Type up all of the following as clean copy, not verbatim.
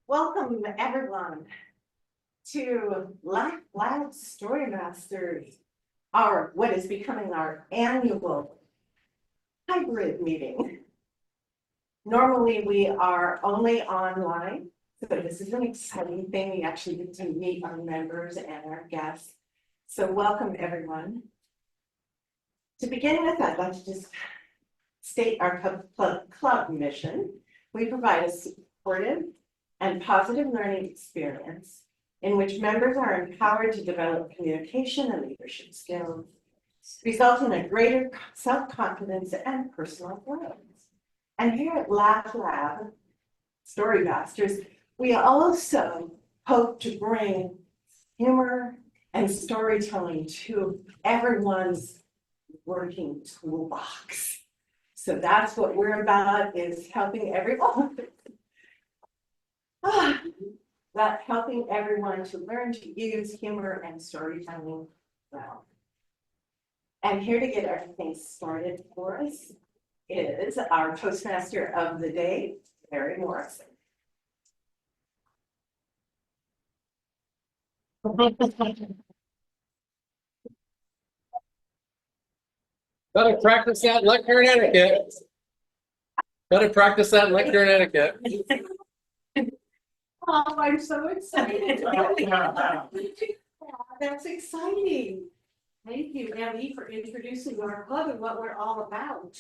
Welcome everyone to Laugh Loud Storymasters, what is becoming our annual hybrid meeting. Normally we are only online, so this is an exciting thing. We actually get to meet our members and our guests. So welcome everyone. To begin with, I'd like to just state our club mission. We provide a supportive and positive learning experience in which members are empowered to develop communication and leadership skills, resulting in a greater self-confidence and personal growth. And here at Laugh Lab Storymasters, we also hope to bring humor and storytelling to everyone's working toolbox. So that's what we're about, is helping everyone. Helping everyone to learn to use humor and storytelling well. And here to get everything started for us is our Toastmaster of the day, Mary Morrison. Gotta practice that lecture and etiquette. Gotta practice that lecture and etiquette. Oh, I'm so excited. That's exciting. Thank you, Emmy, for introducing our club and what we're all about.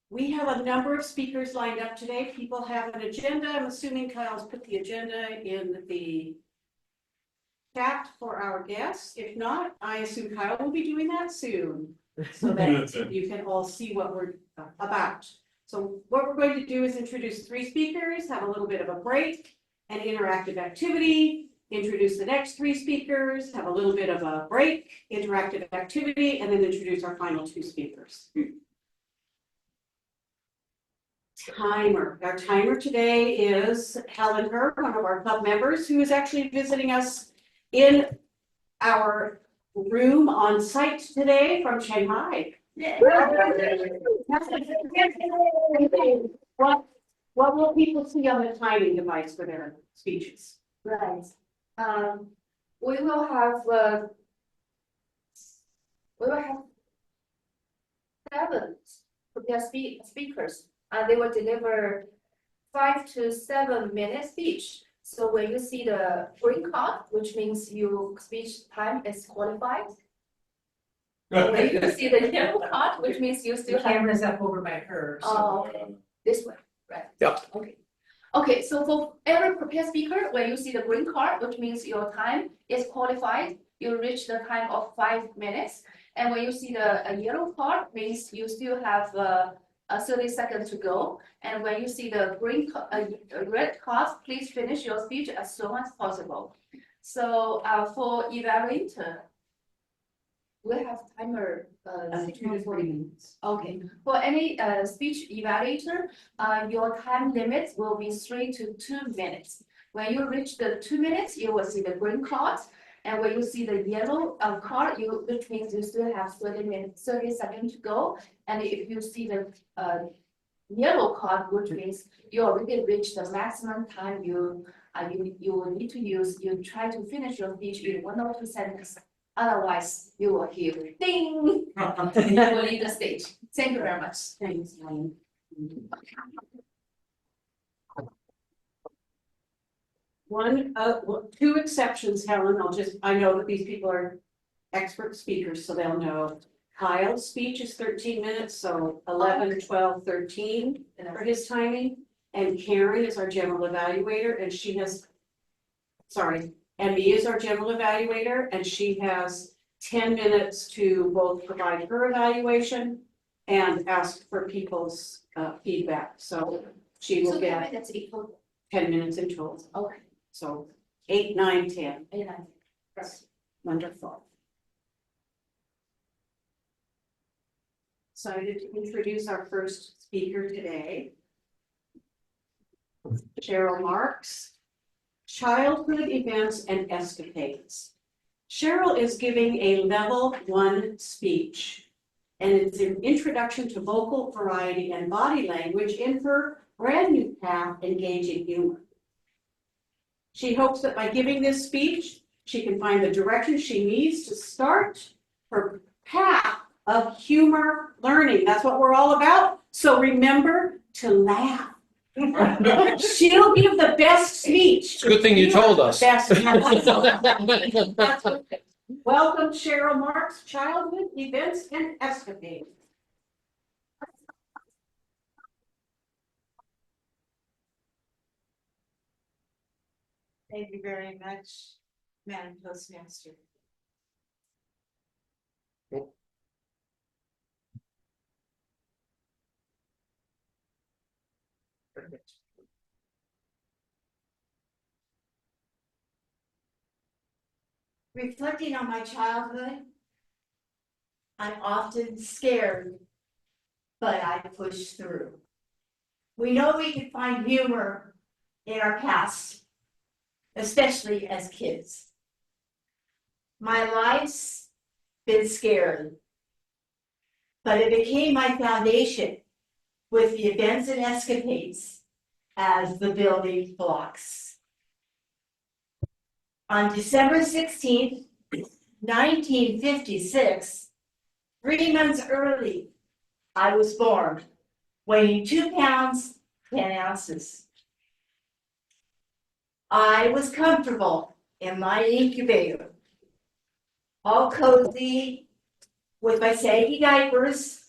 We have a number of speakers lined up today. People have an agenda. I'm assuming Kyle's put the agenda in the chat for our guests. If not, I assume Kyle will be doing that soon, so that you can all see what we're about. So what we're going to do is introduce three speakers, have a little bit of a break, an interactive activity, introduce the next three speakers, have a little bit of a break, interactive activity, and then introduce our final two speakers. Timer. Our timer today is Helen Herb, one of our club members, who is actually visiting us in our room on site today from Shanghai. What will people see on the timing device for their speeches? Right. We will have 7 prepared speakers, and they will deliver 5 to 7 minute speech. So when you see the green card, which means your speech time is qualified. When you see the yellow card, which means you still have Camera's up over by her. So. Oh, okay. This way, right? Yeah. Okay. Okay, so for every prepared speaker, when you see the green card, which means your time is qualified, you reach the time of 5 minutes. And when you see the yellow card, means you still have 30 seconds to go. And when you see the red card, please finish your speech as soon as possible. So for evaluator, we have timer 2 to 3 minutes. Okay, for any speech evaluator, your time limit will be 3 to 2 minutes. When you reach the 2 minutes, you will see the green card. And when you see the yellow card, which means you still have 30 seconds to go. And if you see the yellow card, which means you already reached the maximum time you will need to use, you try to finish your speech in 1 or 2 sentences. Otherwise, you will hear ding. You will leave the stage. Thank you very much. Thanks, Helen. Two exceptions, Helen. I know that these people are expert speakers, so they'll know. Kyle's speech is 13 minutes, so 11, 12, 13 for his timing. And Karen is our general evaluator, and she has, Emmy is our general evaluator, and she has 10 minutes to both provide her evaluation and ask for people's feedback. So she will get 10 minutes in total. Okay. So 8, 9, 10. 8, 9. That's wonderful. Excited to introduce our first speaker today, Cheryl Marks. Childhood events and escapades. Cheryl is giving a level 1 speech, and it's an introduction to vocal variety and body language in her brand new path, engaging humor. She hopes that by giving this speech, she can find the direction she needs to start her path of humor learning. That's what we're all about. So remember to laugh. She'll give the best speech. It's a good thing you told us. Best. Welcome Cheryl Marks, Childhood Events and Escapades. Thank you very much, Madam Postmaster. Reflecting on my childhood, I'm often scared, but I push through. We know we can find humor in our past, especially as kids. My life's been scary, but it became my foundation with the events and escapades as the building blocks. On December 16th, 1956, 3 months early, I was born, weighing 2 pounds, 10 ounces. I was comfortable in my incubator, all cozy with my saggy diapers,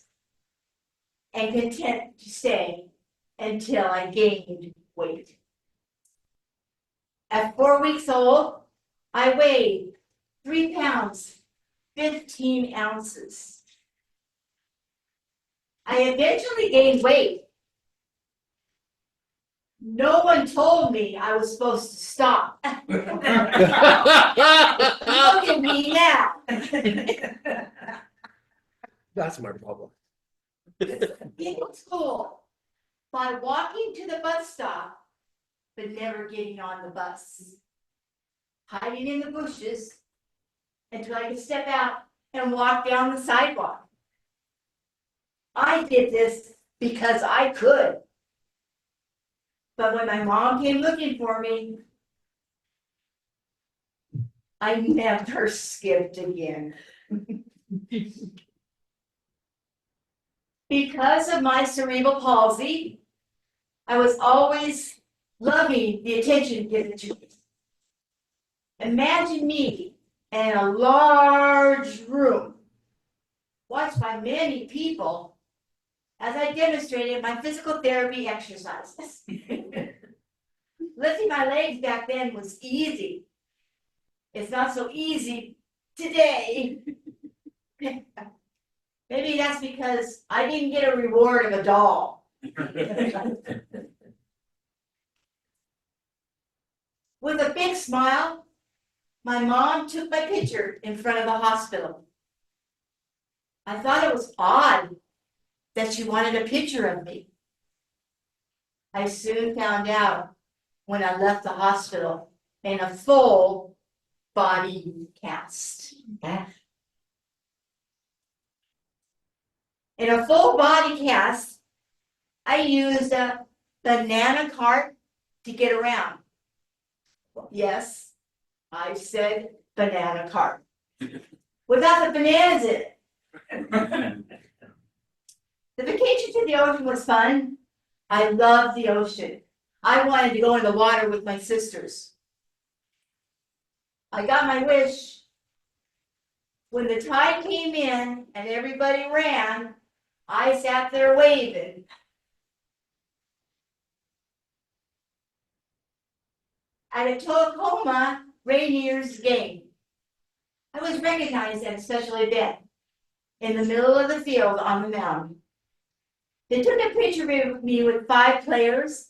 and content to stay until I gained weight. At 4 weeks old, I weighed 3 pounds, 15 ounces. I eventually gained weight. No one told me I was supposed to stop. Look at me now. That's my problem. In school, by walking to the bus stop, but never getting on the bus. Hiding in the bushes until I could step out and walk down the sidewalk. I did this because I could. But when my mom came looking for me, I never skipped again. Because of my cerebral palsy, I was always loving the attention given to me. Imagine me in a large room, watched by many people, as I demonstrated my physical therapy exercises. Lifting my legs back then was easy. It's not so easy today. Maybe that's because I didn't get a reward of a doll. With a big smile, my mom took my picture in front of the hospital. I thought it was odd that she wanted a picture of me. I soon found out when I left the hospital in a full body cast. In a full body cast, I used a banana cart to get around. Yes, I said banana cart. Without the bananas in it. The vacation to the ocean was fun. I loved the ocean. I wanted to go in the water with my sisters. I got my wish. When the tide came in and everybody ran, I sat there waving. At a Tacoma Rainiers game, I was recognized at a special event in the middle of the field on the mound. They took a picture of me with 5 players.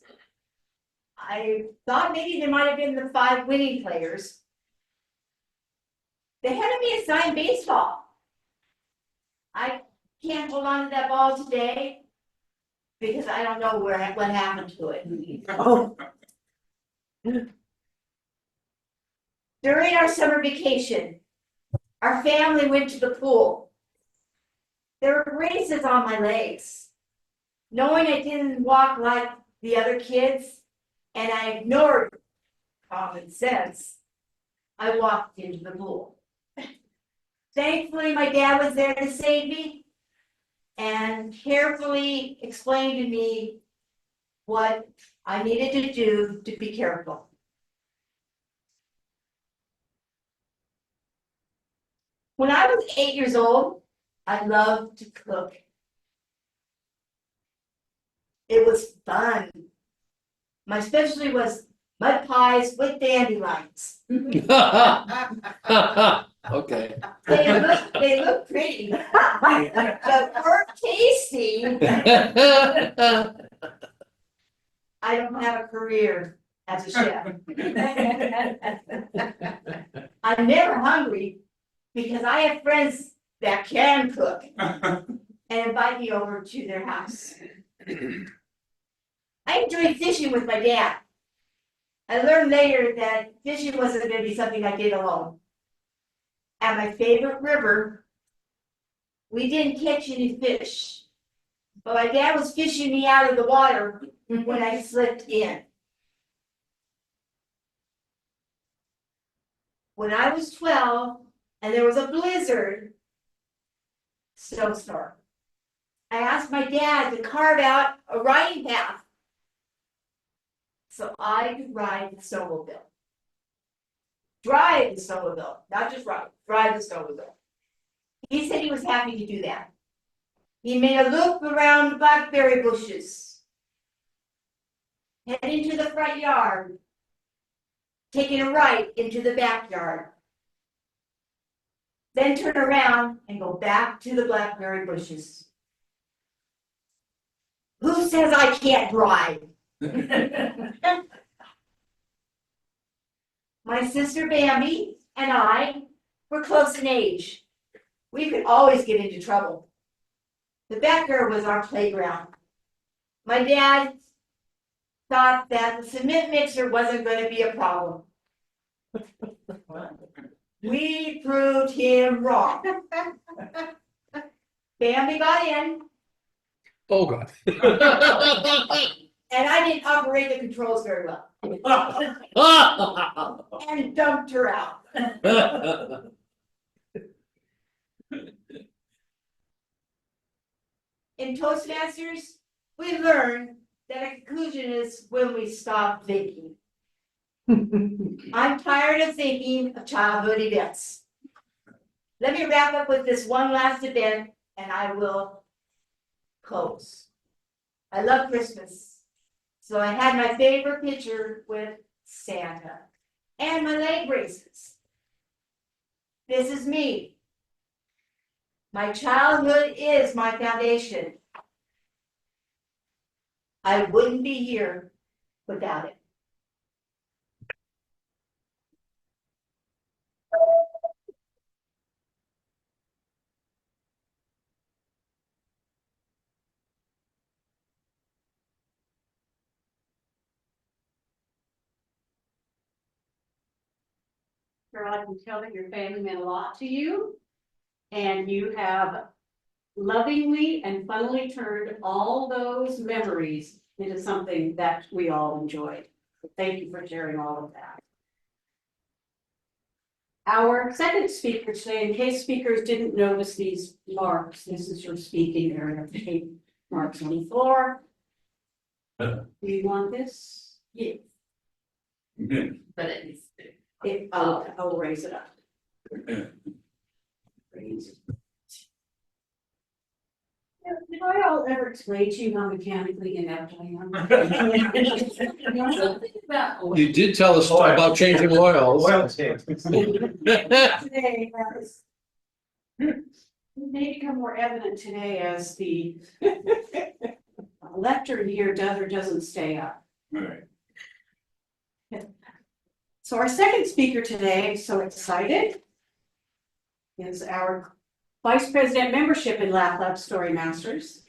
I thought maybe they might have been the 5 winning players. They handed me a signed baseball. I can't hold on to that ball today because I don't know what happened to it. Oh. During our summer vacation, our family went to the pool. There were braces on my legs. Knowing I didn't walk like the other kids, and I ignored common sense, I walked into the pool. Thankfully, my dad was there to save me and carefully explained to me what I needed to do to be careful. When I was 8 years old, I loved to cook. It was fun. My specialty was mud pies with dandelions. Okay. They look pretty, but weren't tasty. I don't have a career as a chef. I'm never hungry because I have friends that can cook and invite me over to their house. I enjoyed fishing with my dad. I learned later that fishing wasn't going to be something I did alone. At my favorite river, we didn't catch any fish, but my dad was fishing me out of the water when I slipped in. When I was 12 and there was a blizzard, snowstorm, I asked my dad to carve out a riding path so I could ride the snowmobile. Drive the snowmobile, not just ride, drive the snowmobile. He said he was happy to do that. He made a loop around the blackberry bushes, head into the front yard, taking a right into the backyard, then turn around and go back to the blackberry bushes. Who says I can't drive? My sister Bambi and I were close in age. We could always get into trouble. The backyard was our playground. My dad thought that the cement mixer wasn't going to be a problem. We proved him wrong. Bambi got in, Oh, God. and I didn't operate the controls very well, and dumped her out. In Toastmasters, we learned that a conclusion is when we stop thinking. I'm tired of thinking of childhood events. Let me wrap up with this one last event and I will close. I love Christmas, so I had my favorite picture with Santa and my leg braces. This is me. My childhood is my foundation. I wouldn't be here without it. Carol, I can tell that your family meant a lot to you. And you have lovingly and funnily turned all those memories into something that we all enjoyed. So thank you for sharing all of that. Our second speaker today, in case speakers didn't notice these marks, this is your speaking area. Marks on the floor. Do you want this? Yes. But it needs to. I'll raise it up. Did I all ever explain to you how mechanically inept I am? You did tell us about changing oils. Oil change. Today, may become more evident today as the lectern here does or doesn't stay up. Right. So our second speaker today, I'm so excited, is our Vice President Membership in Laugh Lab Storymasters,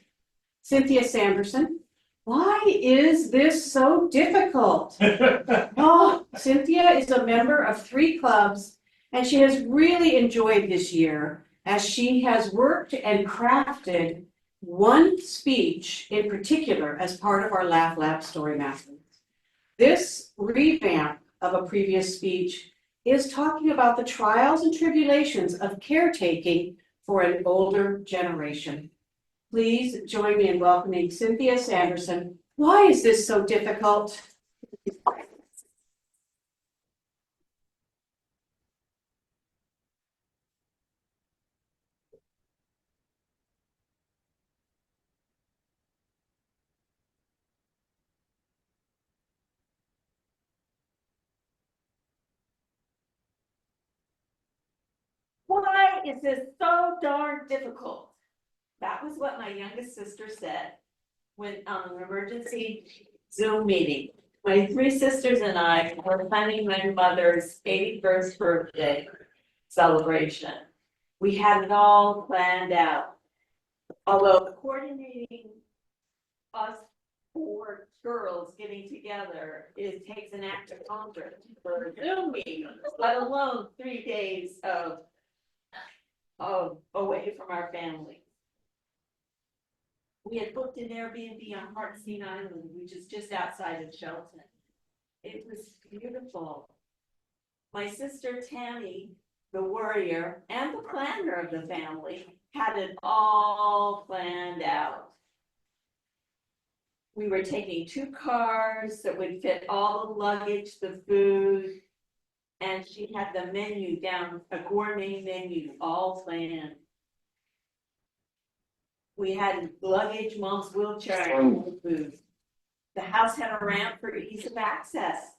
Cynthia Sanderson. Why is this so difficult? Oh, Cynthia is a member of 3 clubs, and she has really enjoyed this year as she has worked and crafted one speech in particular as part of our Laugh Lab Storymasters. This revamp of a previous speech is talking about the trials and tribulations of caretaking for an older generation. Please join me in welcoming Cynthia Sanderson. Why is this so difficult? Why is this so darn difficult? That was what my youngest sister said when on an emergency Zoom meeting. My three sisters and I were planning my mother's 81st birthday celebration. We had it all planned out. Although coordinating us four girls getting together, it takes an act of conquer for a Zoom meeting, let alone 3 days of away from our family. We had booked an Airbnb on Hartstein Island, which is just outside of Shelton. It was beautiful. My sister Tammy, the warrior and the planner of the family, had it all planned out. We were taking 2 cars that would fit all the luggage, the food, and she had the menu down, a gourmet menu, all planned. We had luggage, mom's wheelchair, and food. The house had a ramp for ease of access.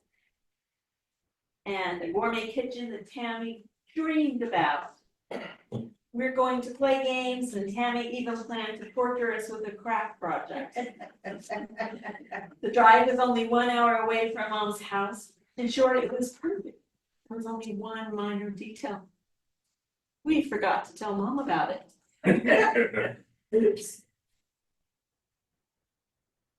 And a gourmet kitchen that Tammy dreamed about. We're going to play games, and Tammy even planned to torture us with a craft project. The drive was only 1 hour away from mom's house. In short, it was perfect. There was only one minor detail. We forgot to tell mom about it. Oops.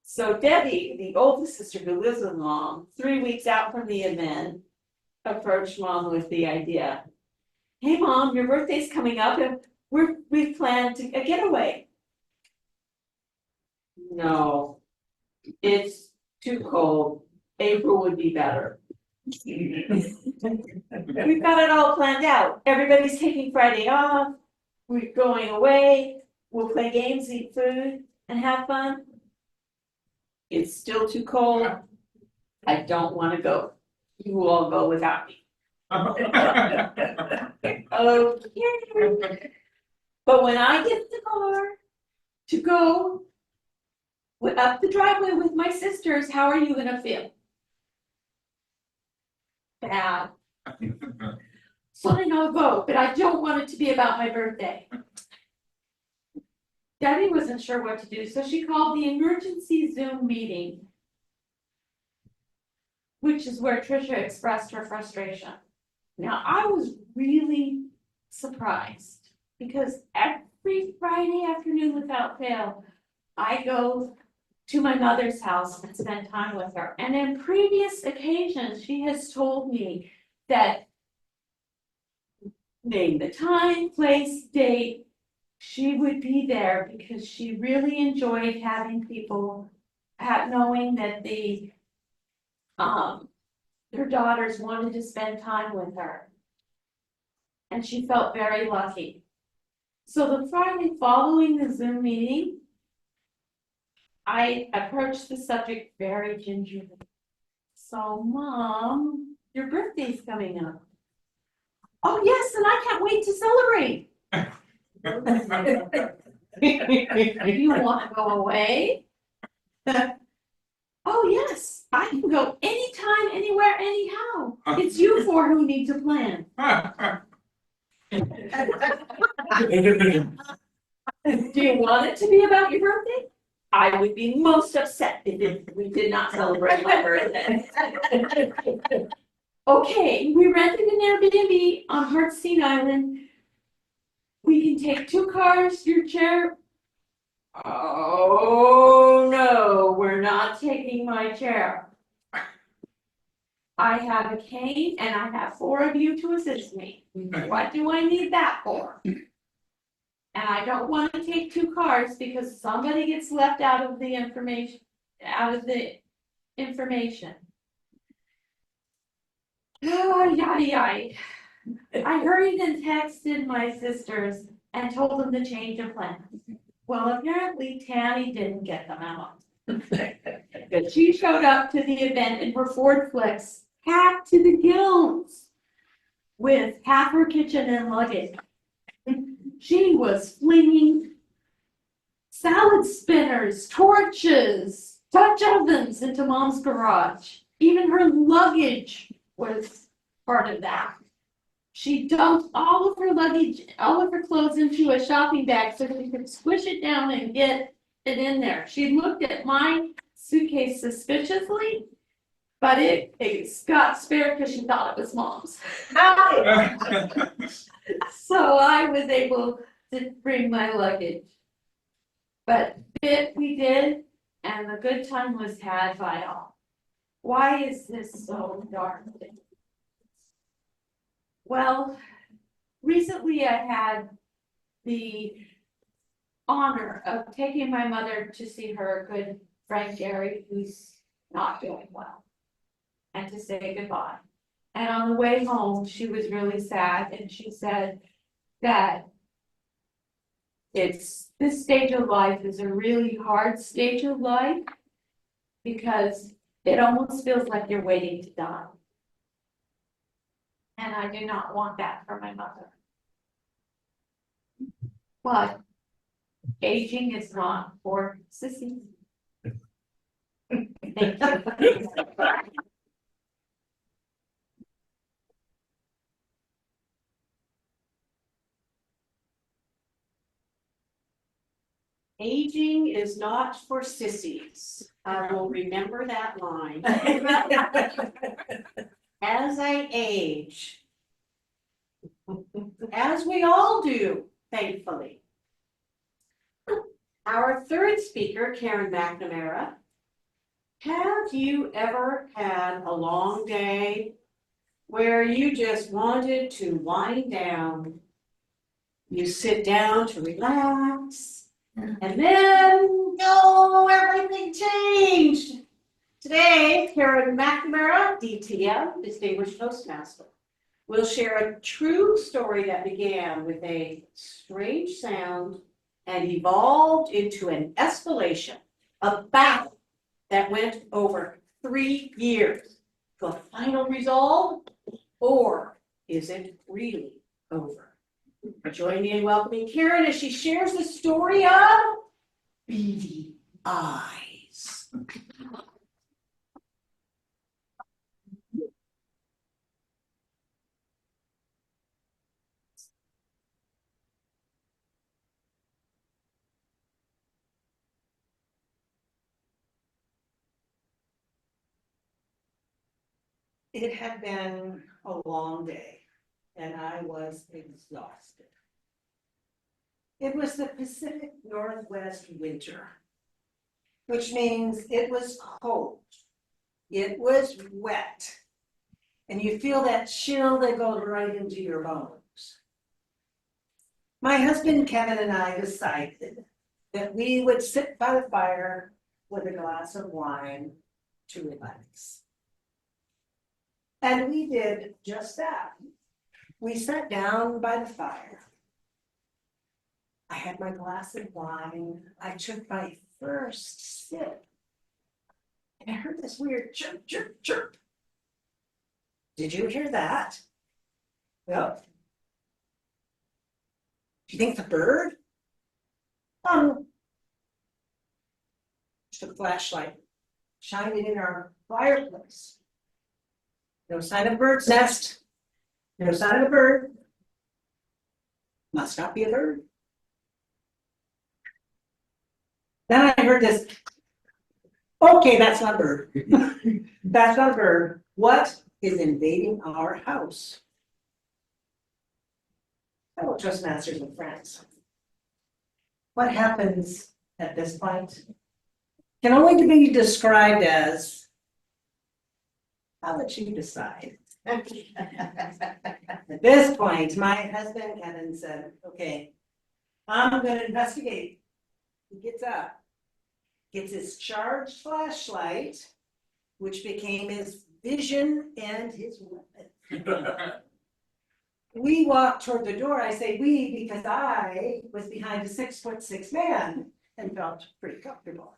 So Debbie, the oldest sister who lives with mom, 3 weeks out from the event, approached mom with the idea. Hey mom, your birthday's coming up and we've planned a getaway. No, it's too cold. April would be better. We've got it all planned out. Everybody's taking Friday off. We're going away. We'll play games, eat food, and have fun. It's still too cold. I don't want to go. You will all go without me. Okay. But when I get the car to go up the driveway with my sisters, how are you gonna feel? Bad. Fine, I'll go, but I don't want it to be about my birthday. Debbie wasn't sure what to do, so she called the emergency Zoom meeting, which is where Tricia expressed her frustration. Now, I was really surprised because every Friday afternoon without fail, I go to my mother's house and spend time with her. And in previous occasions, she has told me that name the time, place, date, she would be there because she really enjoyed having people, knowing that their daughters wanted to spend time with her. And she felt very lucky. So the Friday following the Zoom meeting, I approached the subject very gingerly. So, Mom, your birthday's coming up. Oh, yes, and I can't wait to celebrate. You want to go away? Oh, yes, I can go anytime, anywhere, anyhow. It's you four who need to plan. Do you want it to be about your birthday? I would be most upset if we did not celebrate my birthday. Okay, we rented an Airbnb on Hartstein Island. We can take 2 cars, your chair. Oh, no, we're not taking my chair. I have a cane and I have 4 of you to assist me. What do I need that for? And I don't want to take 2 cars because somebody gets left out of the information, Oh, yay, yay. I hurried and texted my sisters and told them to change of plans. Well, apparently Tammy didn't get them out. But she showed up to the event in her Ford Flex, packed to the gills, with half her kitchen and luggage. She was flinging salad spinners, torches, Dutch ovens into Mom's garage. Even her luggage was part of that. She dumped all of her luggage, all of her clothes into a shopping bag so that we could squish it down and get it in there. She looked at my suitcase suspiciously, but it got spared because she thought it was Mom's. So I was able to bring my luggage. But fit we did, and a good time was had by all. Why is this so dark? Well, recently I had the honor of taking my mother to see her good friend Gary, who's not doing well, and to say goodbye. And on the way home, she was really sad, and she said that this stage of life is a really hard stage of life because it almost feels like you're waiting to die. And I do not want that for my mother. But aging is not for sissies. Thank you. Aging is not for sissies. I will remember that line. As I age, as we all do, thankfully. Our third speaker, Karen McNamara. Have you ever had a long day where you just wanted to wind down? You sit down to relax, and then, oh, everything changed. Today, Karen McNamara, DTM, Distinguished Toastmaster, will share a true story that began with a strange sound and evolved into an escalation, a battle that went over 3 years. The final resolve, or is it really over? Join me in welcoming Karen as she shares the story of beady eyes. It had been a long day and I was exhausted. It was the Pacific Northwest winter, which means it was cold, it was wet, and you feel that chill that goes right into your bones. My husband Kevin and I decided that we would sit by the fire with a glass of wine to relax. And we did just that. We sat down by the fire. I had my glass of wine. I took my first sip. And I heard this weird chirp, chirp, chirp. Did you hear that? Yep. Do you think it's a bird? Took a flashlight, shined it in our fireplace. No sign of a bird's nest. No sign of a bird. Must not be a bird. Then I heard this. Okay, that's not a bird. That's not a bird. What is invading our house? Fellow Toastmasters and friends. What happens at this point can only be described as, I'll let you decide. At this point, my husband Kevin said, okay, I'm going to investigate. He gets up, gets his charged flashlight, which became his vision and his weapon. We walk toward the door. I say we because I was behind a 6'6" man and felt pretty comfortable.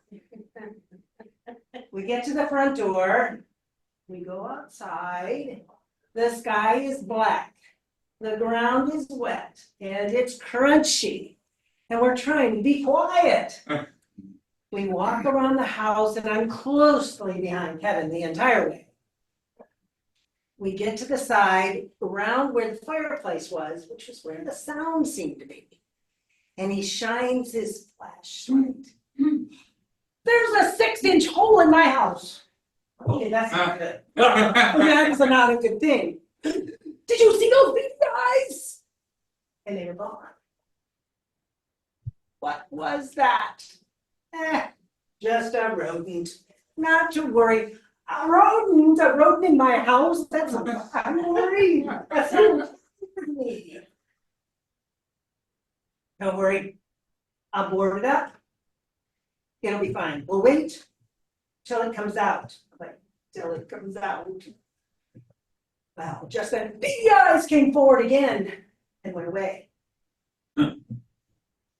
We get to the front door. We go outside. The sky is black. The ground is wet and it's crunchy. And we're trying to be quiet. We walk around the house and I'm closely behind Kevin the entire way. We get to the side around where the fireplace was, which was where the sound seemed to be. And he shines his flashlight. There's a 6-inch hole in my house. Okay, that's not good. That's not a good thing. Did you see those big eyes? And they were gone. What was that? Just a rodent. Not to worry. A rodent in my house? That's not, I'm worried. That's not me. Don't worry. I'll board it up. It'll be fine. We'll wait till it comes out. Like, till it comes out. Well, just then, the eyes came forward again and went away. And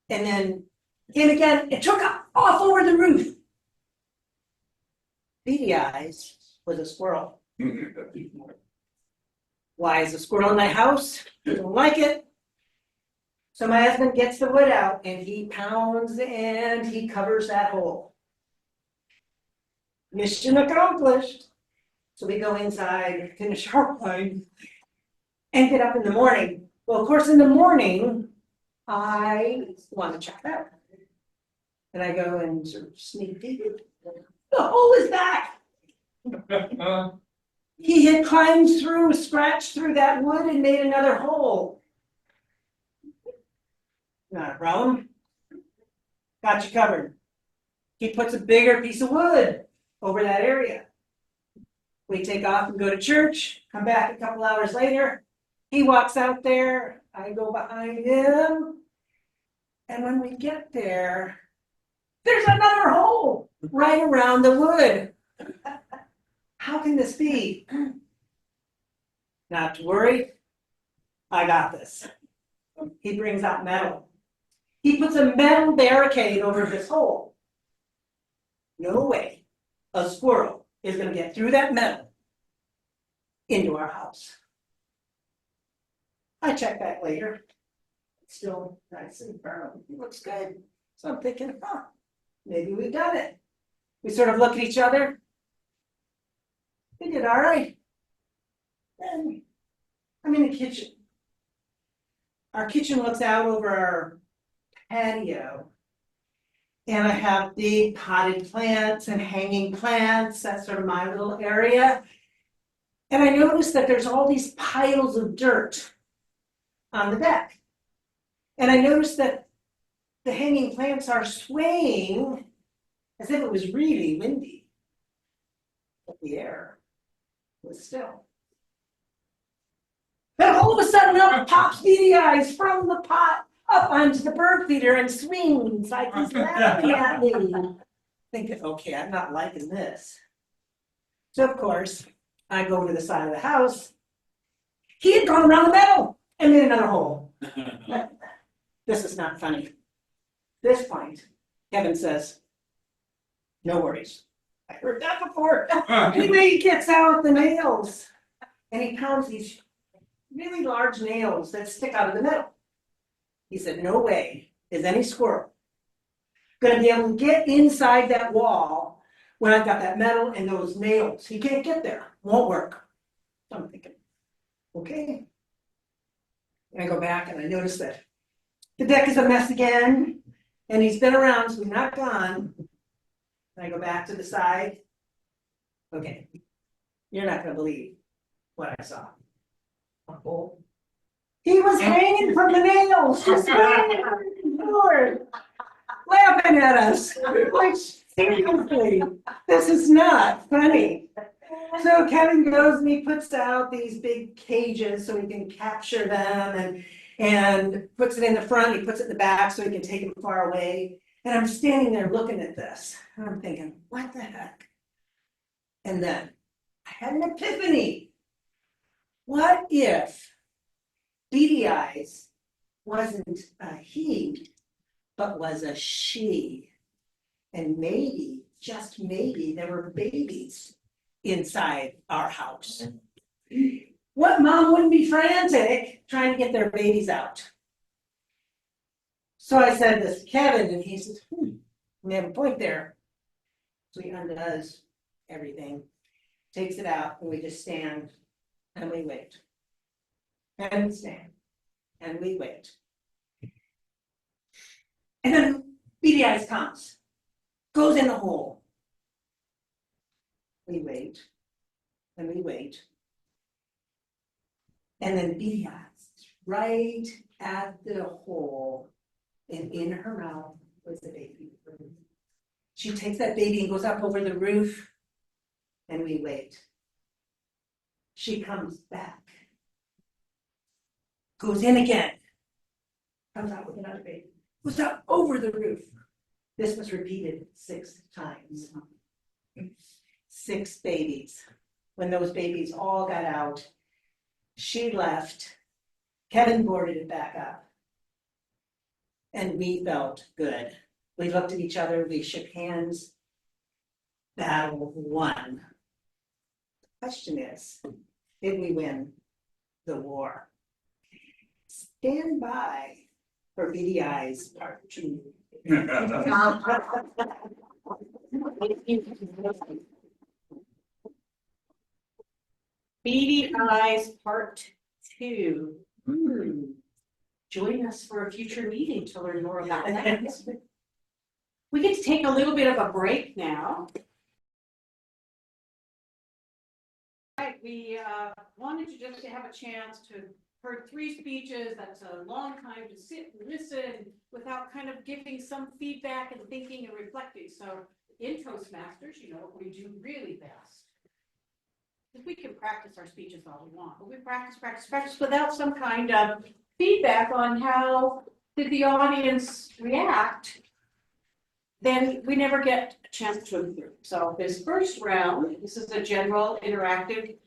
then came again and took off over the roof. Beady Eyes was a squirrel. Why is a squirrel in my house? Don't like it. So my husband gets the wood out and he pounds and he covers that hole. Mission accomplished. So we go inside, finish our wine, and get up in the morning. Well, of course, in the morning, I want to check that. And I go and sort of sneak peek. The hole is back. He had climbed through, scratched through that wood and made another hole. Not a problem. Got you covered. He puts a bigger piece of wood over that area. We take off and go to church, come back a couple hours later. He walks out there, I go behind him. And when we get there, there's another hole right around the wood. How can this be? Not to worry, I got this. He brings out metal. He puts a metal barricade over this hole. No way a squirrel is going to get through that metal into our house. I check back later. It's still nice and firm. It looks good. So I'm thinking, maybe we've done it. We sort of look at each other. We did all right. And I'm in the kitchen. Our kitchen looks out over our patio. And I have big potted plants and hanging plants. That's sort of my little area. And I noticed that there's all these piles of dirt on the deck. And I noticed that the hanging plants are swaying as if it was really windy. But the air was still. Then all of a sudden up pops Beady Eyes from the pot up onto the bird feeder and swings like he's laughing at me. Thinking, okay, I'm not liking this. So of course, I go to the side of the house. He had gone around the metal and made another hole. This is not funny. This point, Kevin says, no worries. I heard that before. Anyway, he gets out the nails and he pounds these really large nails that stick out of the metal. He said, no way is any squirrel gonna be able to get inside that wall when I've got that metal and those nails. He can't get there, won't work. So I'm thinking, okay. And I go back and I notice that the deck is a mess again, and he's been around, so he's not gone. And I go back to the side. Okay, you're not gonna believe what I saw. A hole. He was hanging from the nails, just Lord, laughing at us. Like, seriously, this is not funny. So Kevin goes and he puts out these big cages so he can capture them and puts it in the front, he puts it in the back so he can take them far away. And I'm standing there looking at this and I'm thinking, what the heck? And then I had an epiphany. What if Beady Eyes wasn't a he, but was a she? And maybe, just maybe, there were babies inside our house. What mom wouldn't be frantic trying to get their babies out? So I said this to Kevin, and he says, we have a point there. So he undoes everything, takes it out, and we just stand and we wait. And we stand and we wait. And then Beady Eyes comes, goes in the hole. We wait and we wait. And then Beady Eyes, right at the hole, and in her mouth was the baby. She takes that baby and goes up over the roof, and we wait. She comes back, goes in again, comes out with another baby, goes up over the roof. This was repeated 6 times. 6 babies. When those babies all got out, she left. Kevin boarded it back up. And we felt good. We looked at each other, we shook hands. Battle won. Question is, did we win the war? Stand by for Beady Eyes Part 2. Beady Eyes Part 2. Join us for a future meeting to learn more about that. We get to take a little bit of a break now. Right, we wanted to just have a chance to heard 3 speeches. That's a long time to sit and listen without kind of giving some feedback and thinking and reflecting. So in Toastmasters, you know what we do really best. Because we can practice our speeches all we want, but we practice without some kind of feedback on how did the audience react, then we never get a chance to improve. So this first round, this is a general interactive,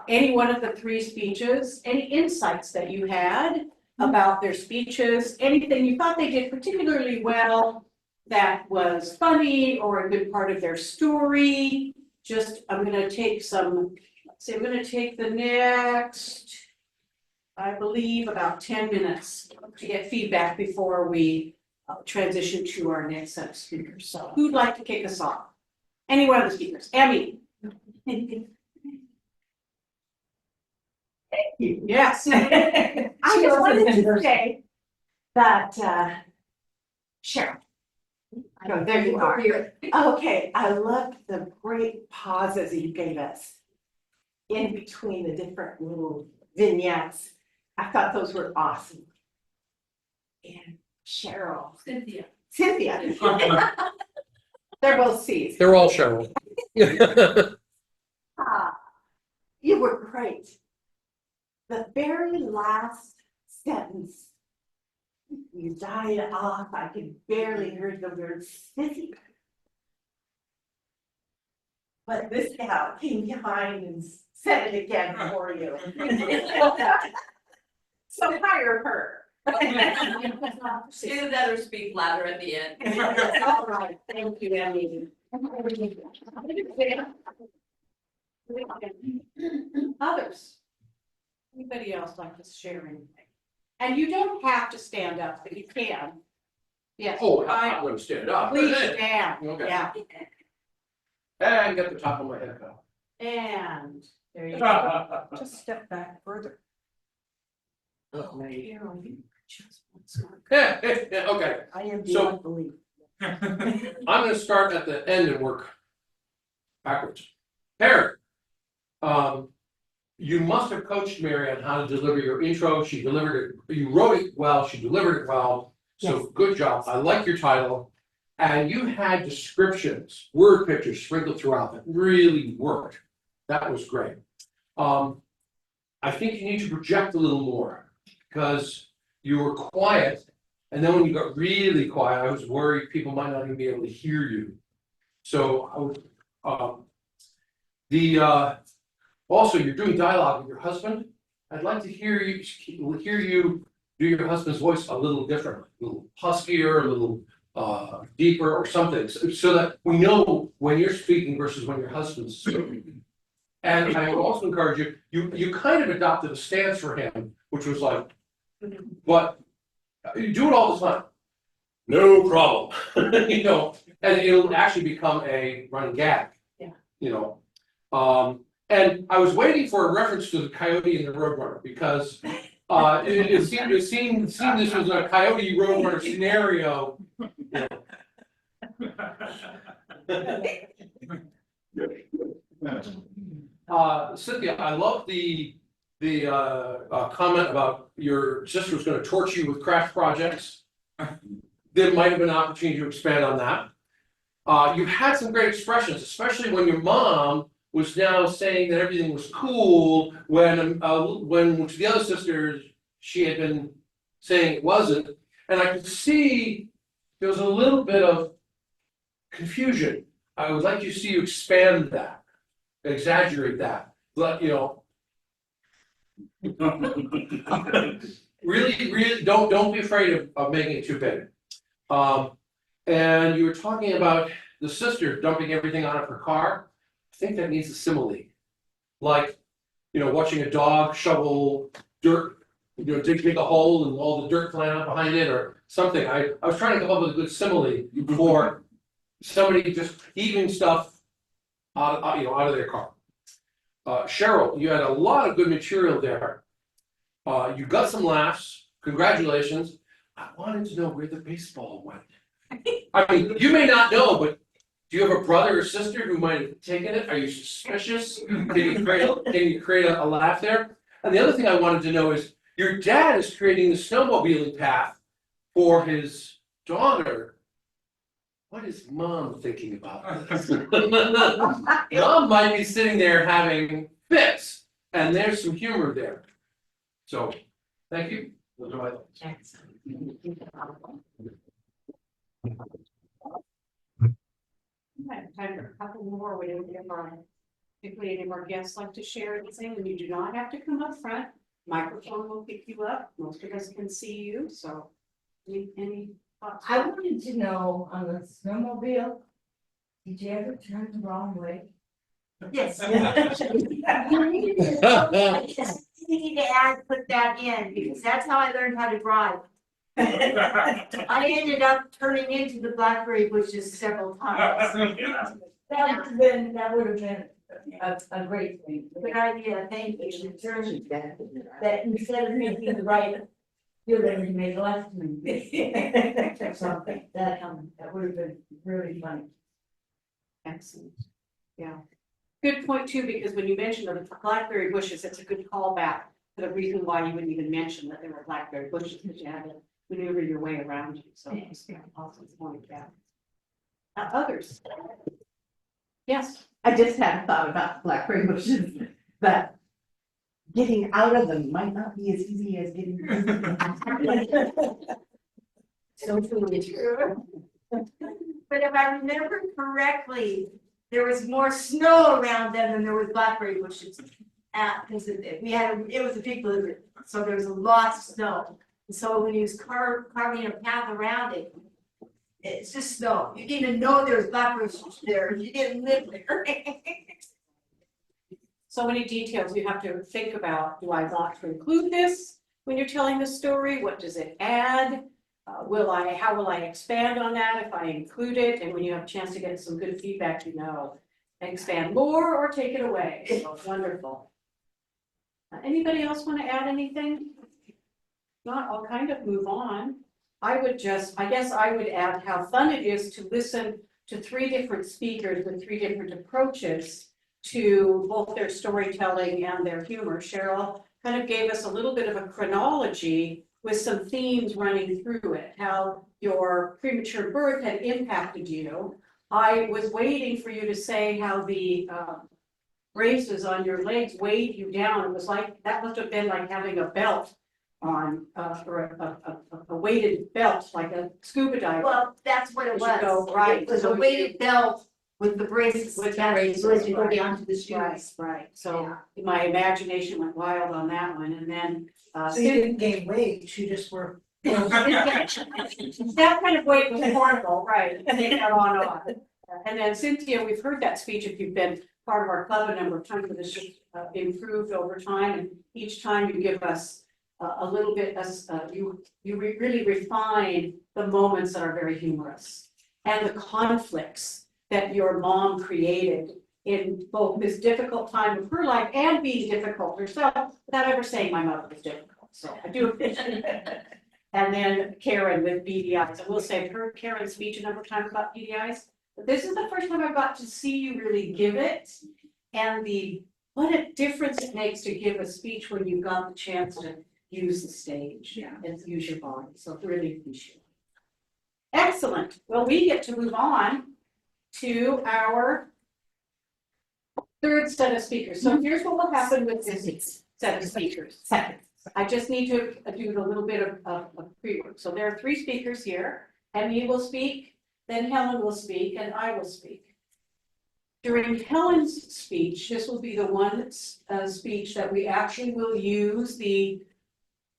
any one of the 3 speeches, any insights that you had about their speeches, anything you thought they did particularly well that was funny or a good part of their story. Just, I'm going to take some, let's see, I'm going to take the next, I believe, about 10 minutes to get feedback before we transition to our next set of speakers. So who'd like to kick us off? Any one of the speakers? Emmy. Yes. I just wanted to say that, Cheryl. Oh, there you are. Okay, I loved the great pauses you gave us in between the different little vignettes. I thought those were awesome. And Cheryl. Cynthia. They're both C's. They're all Cheryl. You were great. The very last sentence, you died off. I could barely hear the word city. But this gal came behind and said it again for you. So hire her. She'd better speak louder at the end. All right, thank you, Emmy. Others? Anybody else like to share anything? And you don't have to stand up, but you can. Yes. Oh, I'm gonna stand up. Please stand, Okay. yeah. And get the top of my head out. And there you go. Just step back further. Oh, Carol, you just want some- Okay, I am So- beyond belief. I'm gonna start at the end and work backwards. Perry, you must have coached Mary on how to deliver your intro. She delivered it, you wrote it well, she delivered it well. So good job. I like your title. And you had descriptions, word pictures sprinkled throughout that really worked. That was great. I think you need to project a little more because you were quiet. And then when you got really quiet, I was worried people might not even be able to hear you. So I was, also, you're doing dialogue with your husband. I'd like to hear you do your husband's voice a little differently, a little huskier, a little deeper or something, so that we know when you're speaking versus when your husband's speaking. And I would also encourage you kind of adopted a stance for him, which was like, but you do it all the time. No problem. You know, and it'll actually become a running gag. Yeah. You know, and I was waiting for a reference to the coyote and the roadrunner because it seemed this was a coyote roadrunner scenario. You know. Cynthia, I love the comment about your sister was going to torture you with craft projects. There might have been an opportunity to expand on that. You had some great expressions, especially when your mom was now saying that everything was cool when to the other sisters she had been saying it wasn't, and I could see there was a little bit of confusion. I would like to see you expand that, exaggerate that, but really don't be afraid of making it too big. And you were talking about the sister dumping everything out of her car. I think that needs a simile. Like, watching a dog shovel dirt, dig a hole and all the dirt flying out behind it or something. I was trying to come up with a good simile for somebody just heaving stuff out of their car. Cheryl, you had a lot of good material there. You got some laughs. Congratulations. I wanted to know where the baseball went. I mean, you may not know, but do you have a brother or sister who might have taken it? Are you suspicious? Can you create a laugh there? And the other thing I wanted to know is your dad is creating the snowmobiling path for his daughter. What is mom thinking about this? Mom might be sitting there having fits, and there's some humor there. So, thank you. Those are my thoughts. I have time for a couple more. If any of our guests like to share anything, and you do not have to come up front. Microphone will pick you up. Most of us can see you, so any thoughts? I wanted to know on the snowmobile, did you ever turn the wrong way? Yes. You need to put that in, because that's how I learned how to drive. I ended up turning into the blackberry bushes several times. That would have been a great thing. Good idea, thank you. That instead of making the right, you're going to make left move. Something, that would have been really funny. Excellent. Yeah. Good point too, because when you mentioned the blackberry bushes, it's a good callback to the reason why you would even mention that there were blackberry bushes, because you had to maneuver your way around you. So it's an awesome point. Yeah. Others? Yes. I just had a thought about blackberry bushes, that getting out of them might not be as easy as getting into them. So true. But if I remember correctly, there was more snow around them than there was blackberry bushes. Because it was a big blizzard, so there was a lot of snow. And so when he was carving a path around it, it's just snow. You didn't even know there was blackberry bushes there. You didn't live there. So many details you have to think about. Do I want to include this when you're telling the story? What does it add? How will I expand on that if I include it? And when you have a chance to get some good feedback, expand more or take it away. So wonderful. Anybody else want to add anything? Not, I'll kind of move on. I guess I would add how fun it is to listen to 3 different speakers with 3 different approaches to both their storytelling and their humor. Cheryl kind of gave us a little bit of a chronology with some themes running through it, how your premature birth had impacted you. I was waiting for you to say how the braces on your legs weighed you down. It was like, that must have been like having a belt on, or a weighted belt, like a scuba diver. Well, that's what it As you go, was. right. It was So a weighted belt with the braces, With that braces, was to go right. down to the shoes. Right, so my imagination went wild on that one, and then, So you didn't gain weight, you just were. that kind of weight was horrible, right, and they got on. And then Cynthia, we've heard that speech if you've been part of our club a number of times, but it's just improved over time, and each time you give us a little bit, really refine the moments that are very humorous. And the conflicts that your mom created in both this difficult time of her life and being difficult herself, without ever saying my mother was difficult, so I do appreciate that. And then Karen with beady eyes, I will say, I've heard Karen's speech a number of times about beady eyes, but this is the first time I got to see you really give it. And what a difference it makes to give a speech when you got the chance to use the stage and use your body, so really appreciate it. Excellent, well, we get to move on to our third set of speakers. So here's what will happen with this set of speakers. I just need to do a little bit of pre-work. So there are 3 speakers here. Emmy will speak, then Helen will speak, and I will speak. During Helen's speech, this will be the one speech that we actually will use the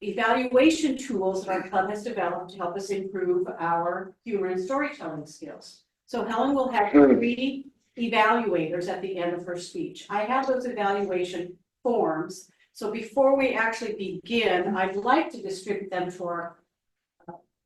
evaluation tools that our club has developed to help us improve our humor and storytelling skills. So Helen will have 3 evaluators at the end of her speech. I have those evaluation forms. So before we actually begin, I'd like to distribute them to our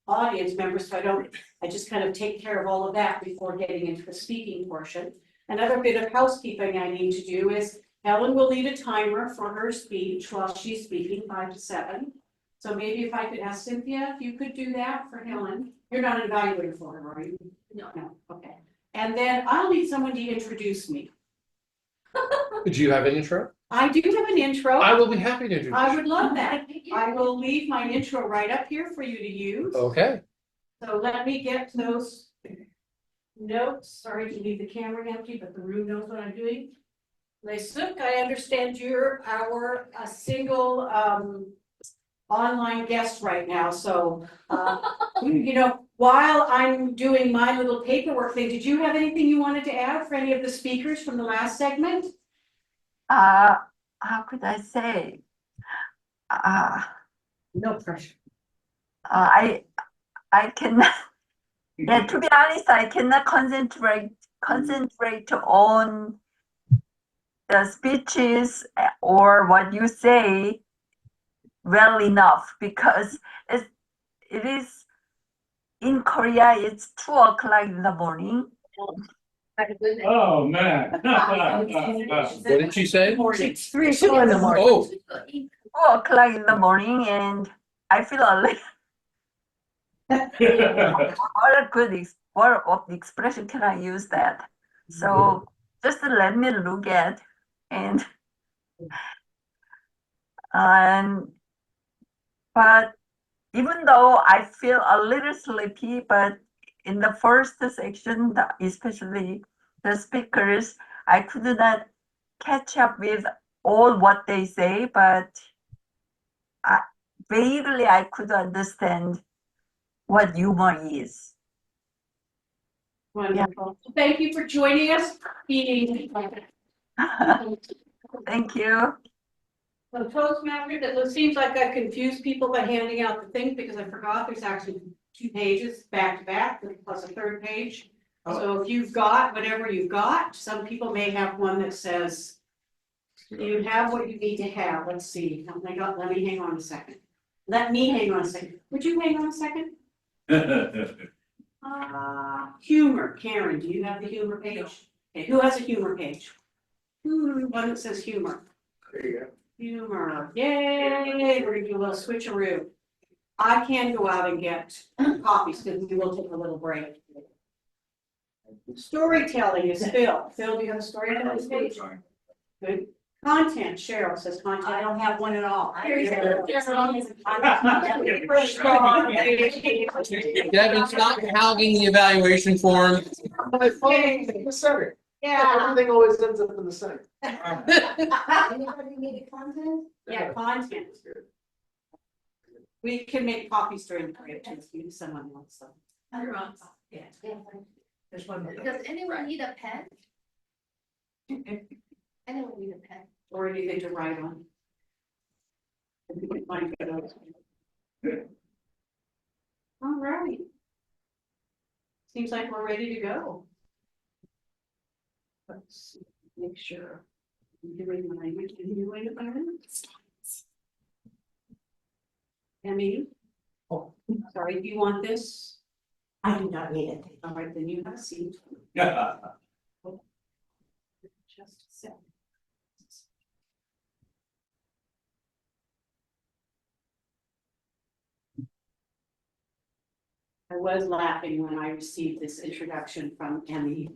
audience members, so I just kind of take care of all of that before getting into the speaking portion. Another bit of housekeeping I need to do is Helen will lead a timer for her speech while she's speaking, 5 to 7. So maybe if I could ask Cynthia, if you could do that for Helen. You're not an evaluator for her, are you? No. No, okay. And then I'll need someone to introduce me. Do you have an intro? I do have an intro. I will be happy to do. I would love that. I will leave my intro right up here for you to use. Okay. So let me get those notes. Sorry to leave the camera empty, but the room knows what I'm doing. Leisuk, I understand you're our single online guest right now. So, while I'm doing my little paperwork thing, did you have anything you wanted to add for any of the speakers from the last segment? How could I say? No pressure. I cannot. Yeah, to be honest, I cannot concentrate on the speeches or what you say well enough, because it is in Korea. It's 2 o'clock in the morning. Oh, man. What did she say? It's 3 in the morning. Oh, 2 o'clock in the morning, and I feel a little. What of the expression can I use that? So just let me look at and but even though I feel a little sleepy, but in the first section, especially the speakers, I could not catch up with all what they say, but vaguely I could understand what humor is. Wonderful. Thank you for joining us. Thank you. So Toastmasters, it seems like I've confused people by handing out the things because I forgot there's actually 2 pages back to back plus a 3rd page. So if you've got whatever you've got, some people may have one that says you have what you need to have. Let's see. Let me hang on a second. Would you hang on a second? Humor. Karen, do you have the humor page? Okay, who has a humor page? One that says humor. there you go. Humor. Yay! We're gonna do a little switcheroo. I can go out and get copies because we will take a little break. Storytelling is Phil. Phil, do you have a storytelling page? Good. Content, Cheryl says content. I don't have one at all. Devin's not hounding the evaluation form. My phone in the center. Yeah. Everything always ends up in the center. Anybody need content? Yeah, content. We can make copies during the break too, if someone wants them. Yeah. There's one more. Does anyone need a pen? Anyone need a pen? Or anything to write on? If you can find it. All right. Seems like we're ready to go. Let's make sure. I'm doing my continuing environment. Emmy? Oh. Sorry, do you want this? I do not need it. All right, then you have a seat. Just a sec. I was laughing when I received this introduction from Emmy,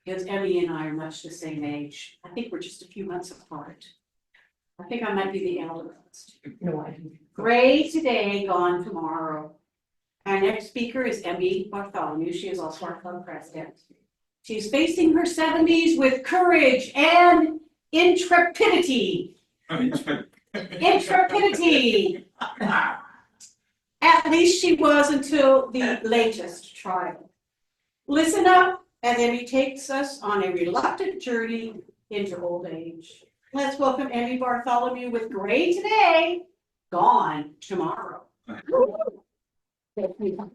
because Emmy and I are much the same age. I think we're just a few months apart. I think I might be the eldest. No, I didn't. Gray today, gone tomorrow. Our next speaker is Emmy Bartholomew. She is also our club president. She's facing her 70s with courage and intrepidity. Intrepidity. At least she was until the latest trial. Listen up as Emmy takes us on a reluctant journey into old age. Let's welcome Emmy Bartholomew with Gray today, gone tomorrow. Well,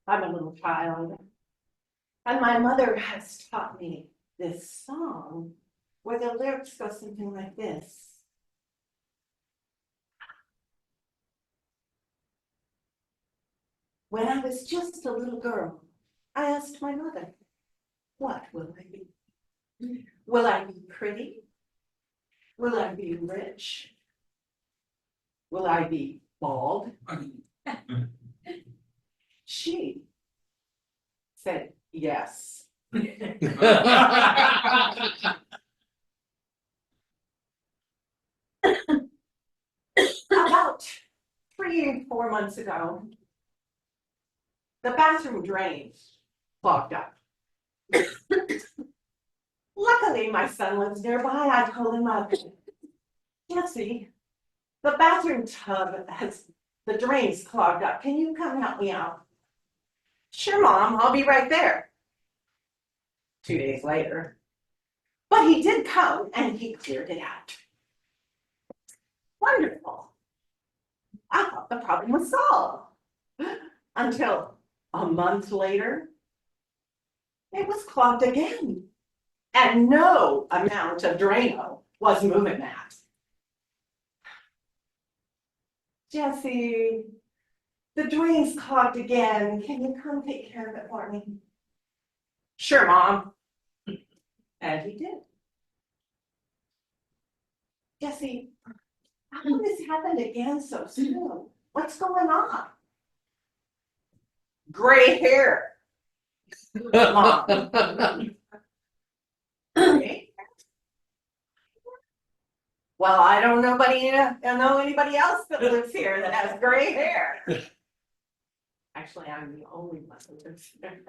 I'm a little child. And my mother has taught me this song where the lyrics go something like this. When I was just a little girl, I asked my mother, what will I be? Will I be pretty? Will I be rich? Will I be bald? She said, yes. About 3 or 4 months ago, the bathroom drains clogged up. Luckily, my son lives nearby. I told him up. Jesse, the bathroom tub has the drains clogged up. Can you come help me out? Sure, Mom, I'll be right there. 2 days later. But he did come and he cleared it out. Wonderful. I thought the problem was solved. Until a month later, it was clogged again. And no amount of Drano was moving that. Jesse, the drain's clogged again. Can you come take care of it for me? Sure, Mom. And he did. Jesse, how come this happened again so soon? What's going on? Gray hair. Mom. Okay. Well, I don't know anybody else that lives here that has gray hair. Actually, I'm the only one that lives there.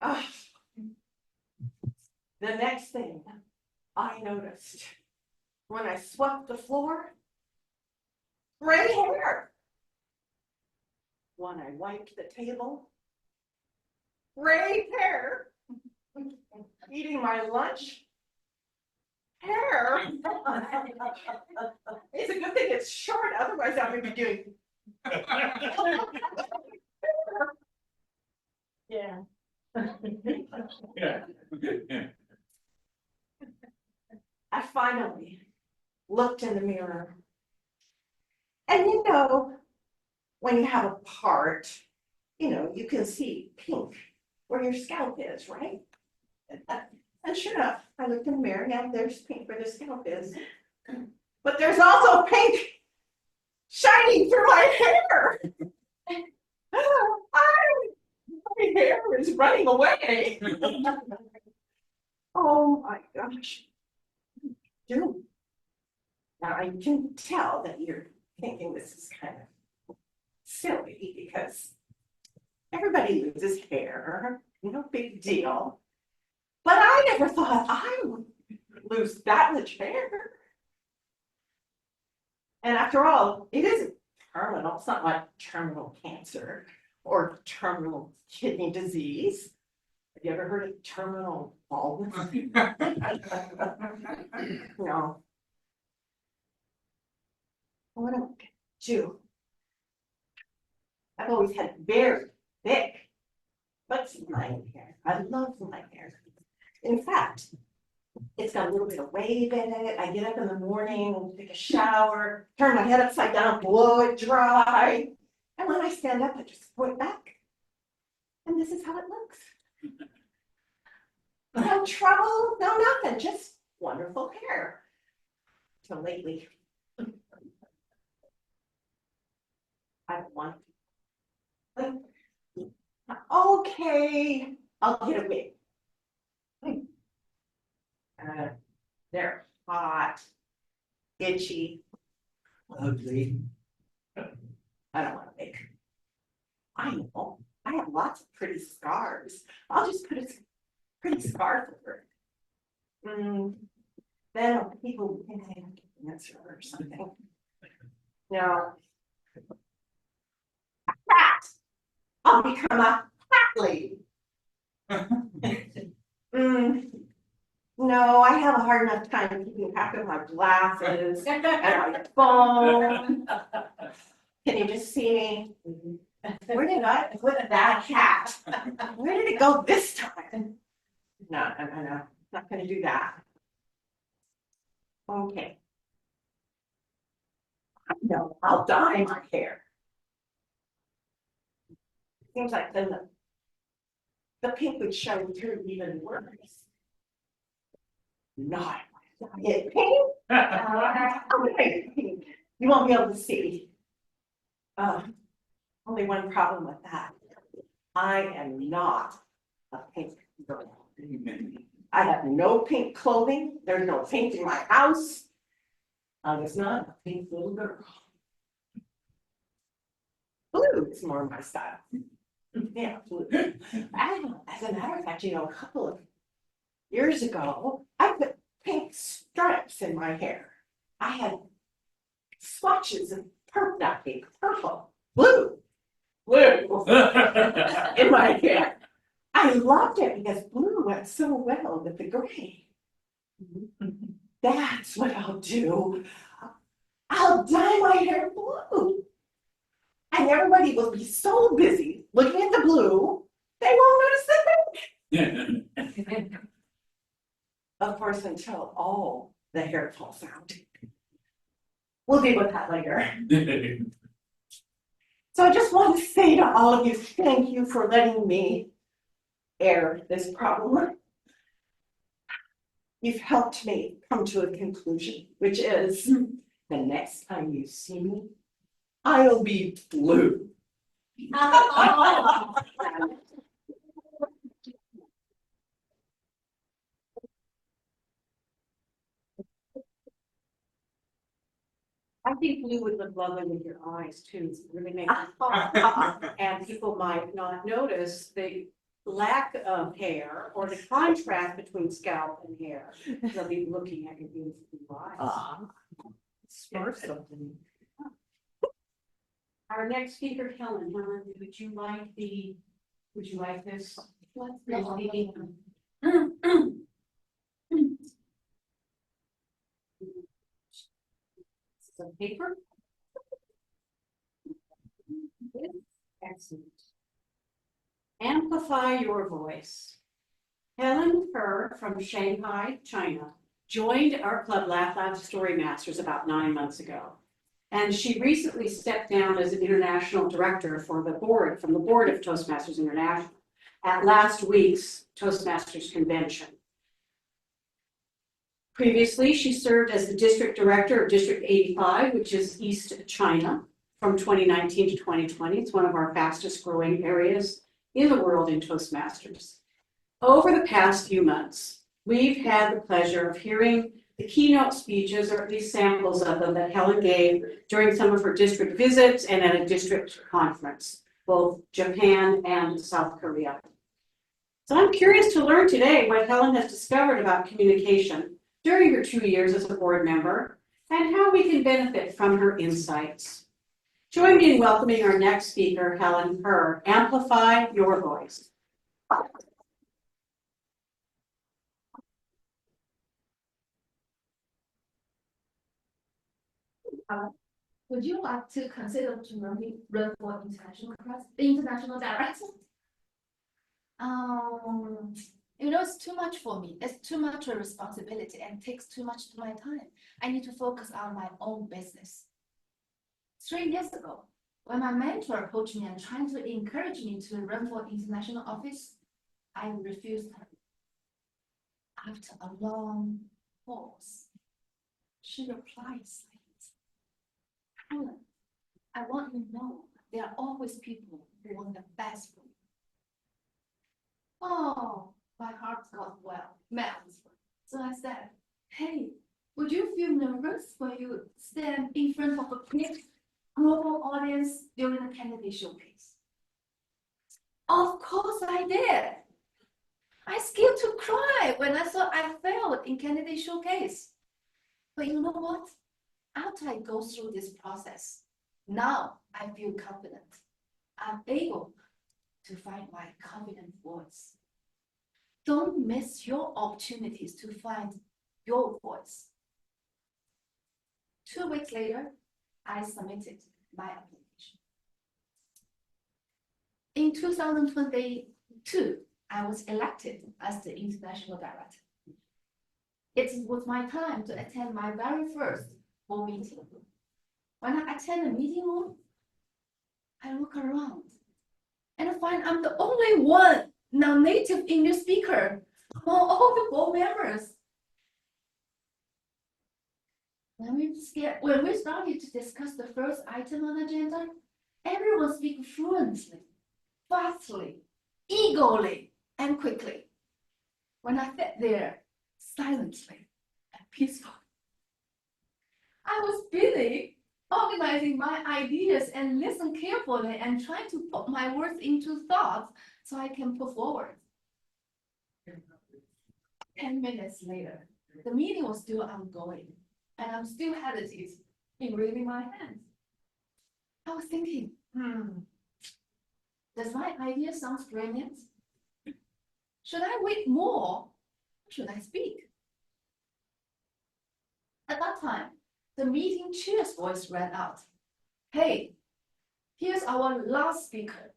Ah. The next thing I noticed when I swept the floor, gray hair. When I wiped the table, gray hair. Eating my lunch, hair. It's a good thing it's short, otherwise I would be doing. Yeah. Yeah. I finally looked in the mirror. And you know, when you have a part, you can see pink where your scalp is, right? And sure enough, I looked in the mirror, yeah, there's pink where the scalp is. But there's also pink shining through my hair. My hair is running away. Oh my gosh. Dude. Now I can tell that you're thinking this is kind of silly because everybody loses hair, no big deal. But I never thought I would lose that much hair. And after all, it isn't terminal. It's not like terminal cancer or terminal kidney disease. Have you ever heard of terminal baldness? No. What am I gonna do? I've always had very thick, but my hair. I love my hair. In fact, it's got a little bit of wave in it. I get up in the morning, take a shower, turn my head upside down, blow it dry. And when I stand up, I just throw it back. And this is how it looks. No trouble, no nothing, just wonderful hair. So lately, I don't want to. Okay, I'll get a wig. They're hot, itchy, ugly. I don't want a wig. I know, I have lots of pretty scars. I'll just put a pretty scarf over it. Then people can have cancer or something. No. A cat. I'll become a cat lady. No, I have a hard enough time keeping track of my glasses and my phone. Can you just see me? Where did I put that hat? Where did it go this time? No, not gonna do that. Okay. No, I'll dye my hair. Seems like then the pink would show through even worse. Not it pink. Okay, pink. You won't be able to see. Only one problem with that. I am not a pink girl. I have no pink clothing. There's no pink in my house. I was not a pink little girl. Blue is more my style. Yeah, blue. As a matter of fact, a couple of years ago, I put pink stripes in my hair. I had swatches of purple, not pink, purple, blue in my hair. I loved it because blue went so well with the gray. That's what I'll do. I'll dye my hair blue. And everybody will be so busy looking at the blue, they won't notice the pink. Of course, until all the hair falls out. We'll deal with that later. So I just want to say to all of you, thank you for letting me air this problem. You've helped me come to a conclusion, which is the next time you see me, I'll be blue. I think blue would look lovely with your eyes too. It really makes them pop. And people might not notice the lack of hair or the contrast between scalp and hair. They'll be looking at your beautiful blue eyes. Or something. Our next speaker, Helen, would you like this? Some paper. Excellent. Amplify your voice. Helen Kerr from Shanghai, China, joined our club Laugh Loud Storymasters about 9 months ago. And she recently stepped down as an international director from the board of Toastmasters International at last week's Toastmasters convention. Previously, she served as the district director of District 85, which is East China, from 2019 to 2020. It's one of our fastest growing areas in the world in Toastmasters. Over the past few months, we've had the pleasure of hearing the keynote speeches, or at least samples of them, that Helen gave during some of her district visits and at a district conference, both Japan and South Korea. So I'm curious to learn today what Helen has discovered about communication during her 2 years as a board member and how we can benefit from her insights. Join me in welcoming our next speaker, Helen Kerr. Amplify your voice. Would you like to consider to run for international director? It's too much for me. It's too much a responsibility and takes too much of my time. I need to focus on my own business. 3 years ago, when my mentor approached me and trying to encourage me to run for international office, I refused her. After a long pause, she replies, Helen, I want you to know there are always people who want the best for you. Oh, my heart got melt. So I said, hey, would you feel nervous when you stand in front of a big global audience during the candidate showcase? Of course I did. I scared to cry when I thought I failed in candidate showcase. But you know what? After I go through this process, now I feel confident. I'm able to find my confident voice. Don't miss your opportunities to find your voice. 2 weeks later, I submitted my application. In 2022, I was elected as the international director. It was my time to attend my very first board meeting. When I attend the meeting room, I look around and I find I'm the only one non-native English speaker among all the board members. When we started to discuss the first item on the agenda, everyone speaks fluently, fastly, eagerly, and quickly. When I sat there silently and peacefully, I was busy organizing my ideas and listen carefully and trying to put my words into thoughts so I can put forward. 10 minutes later, the meeting was still ongoing and I'm still hesitant in raising my hand. I was thinking, does my idea sound brilliant? Should I wait more? Should I speak? At that time, the meeting chair's voice rang out. Hey, here's our last speaker.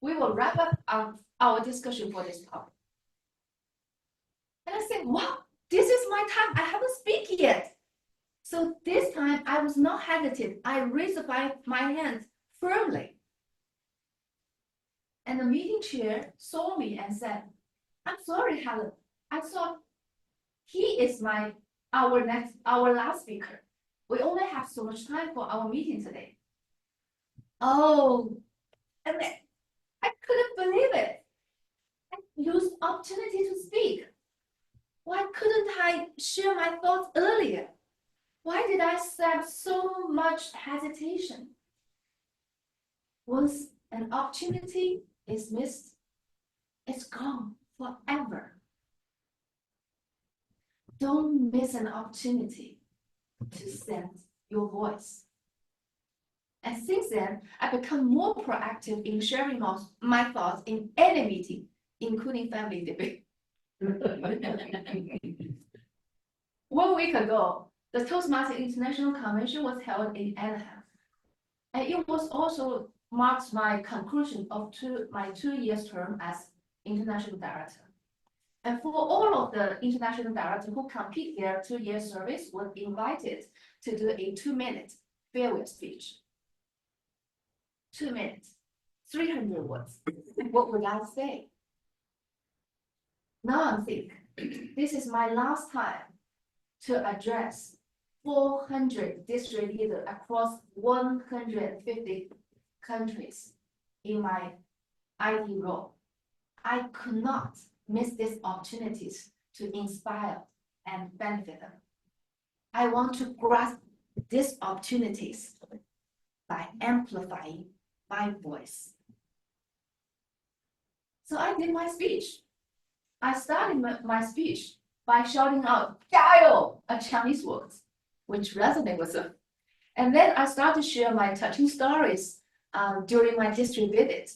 We will wrap up our discussion for this topic. And I said, wow, this is my time. I haven't speak yet. So this time I was not hesitant. I raised my hand firmly. And the meeting chair saw me and said, I'm sorry, Helen. I thought he is our last speaker. We only have so much time for our meeting today. Oh, and I couldn't believe it. I lost opportunity to speak. Why couldn't I share my thoughts earlier? Why did I have so much hesitation? Once an opportunity is missed, it's gone forever. Don't miss an opportunity to send your voice. And since then, I've become more proactive in sharing my thoughts in any meeting, including family debate. 1 week ago, the Toastmasters International Convention was held in Anaheim. And it was also marks my conclusion of my 2 years term as international director. And for all of the international directors who complete their 2-year service were invited to do a 2-minute farewell speech. 2 minutes, 300 words. What would I say? Now I'm thinking, this is my last time to address 400 district leaders across 150 countries in my IT role. I could not miss these opportunities to inspire and benefit them. I want to grasp these opportunities by amplifying my voice. So I did my speech. I started my speech by shouting out, 加油, a Chinese word, which resonated with them. And then I started to share my touching stories during my district visit.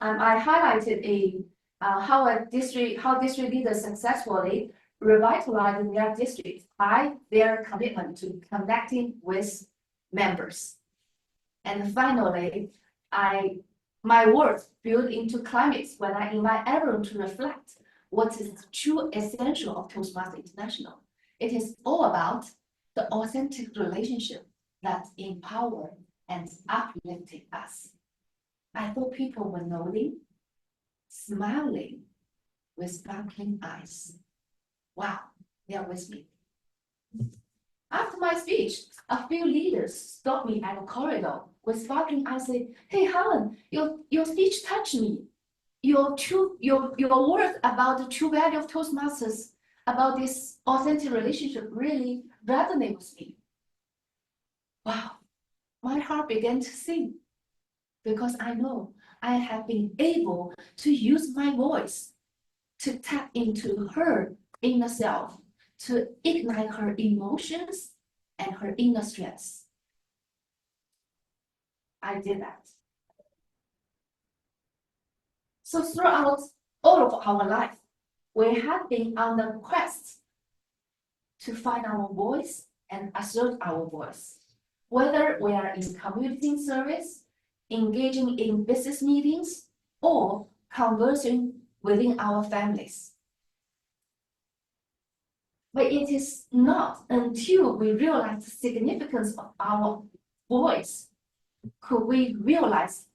I highlighted how district leaders successfully revitalizing their district by their commitment to connecting with members. And finally, my words built into climates when I invite everyone to reflect what is the true essential of Toastmasters International. It is all about the authentic relationship that empower and uplifting us. I thought people were nodding, smiling with sparkling eyes. Wow, they are with me. After my speech, a few leaders stopped me at the corridor with sparkling eyes and said, hey, Helen, your speech touched me. Your words about the true value of Toastmasters, about this authentic relationship really resonate with me. Wow, my heart began to sing because I know I have been able to use my voice to tap into her inner self, to ignite her emotions and her inner strengths. I did that. So throughout all of our life, we have been on the quest to find our voice and assert our voice. Whether we are in community service, engaging in business meetings, or conversing within our families. But it is not until we realize the significance of our voice could we realize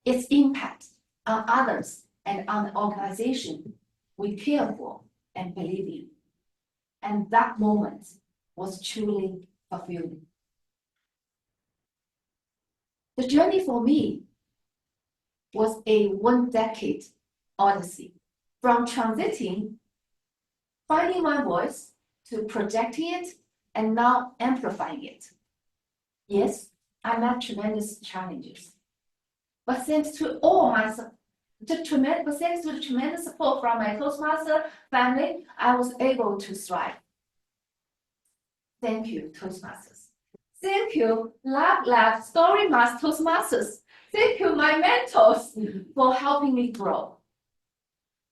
its impact on others and on the organization we care for and believe in. And that moment was truly fulfilling. The journey for me was a 1-decade odyssey, from transiting, finding my voice, to projecting it, and now amplifying it. Yes, I met tremendous challenges, but thanks to the tremendous support from my Toastmaster family, I was able to thrive. Thank you, Toastmasters. Thank you, Lab Storymasters Toastmasters. Thank you, my mentors, for helping me grow.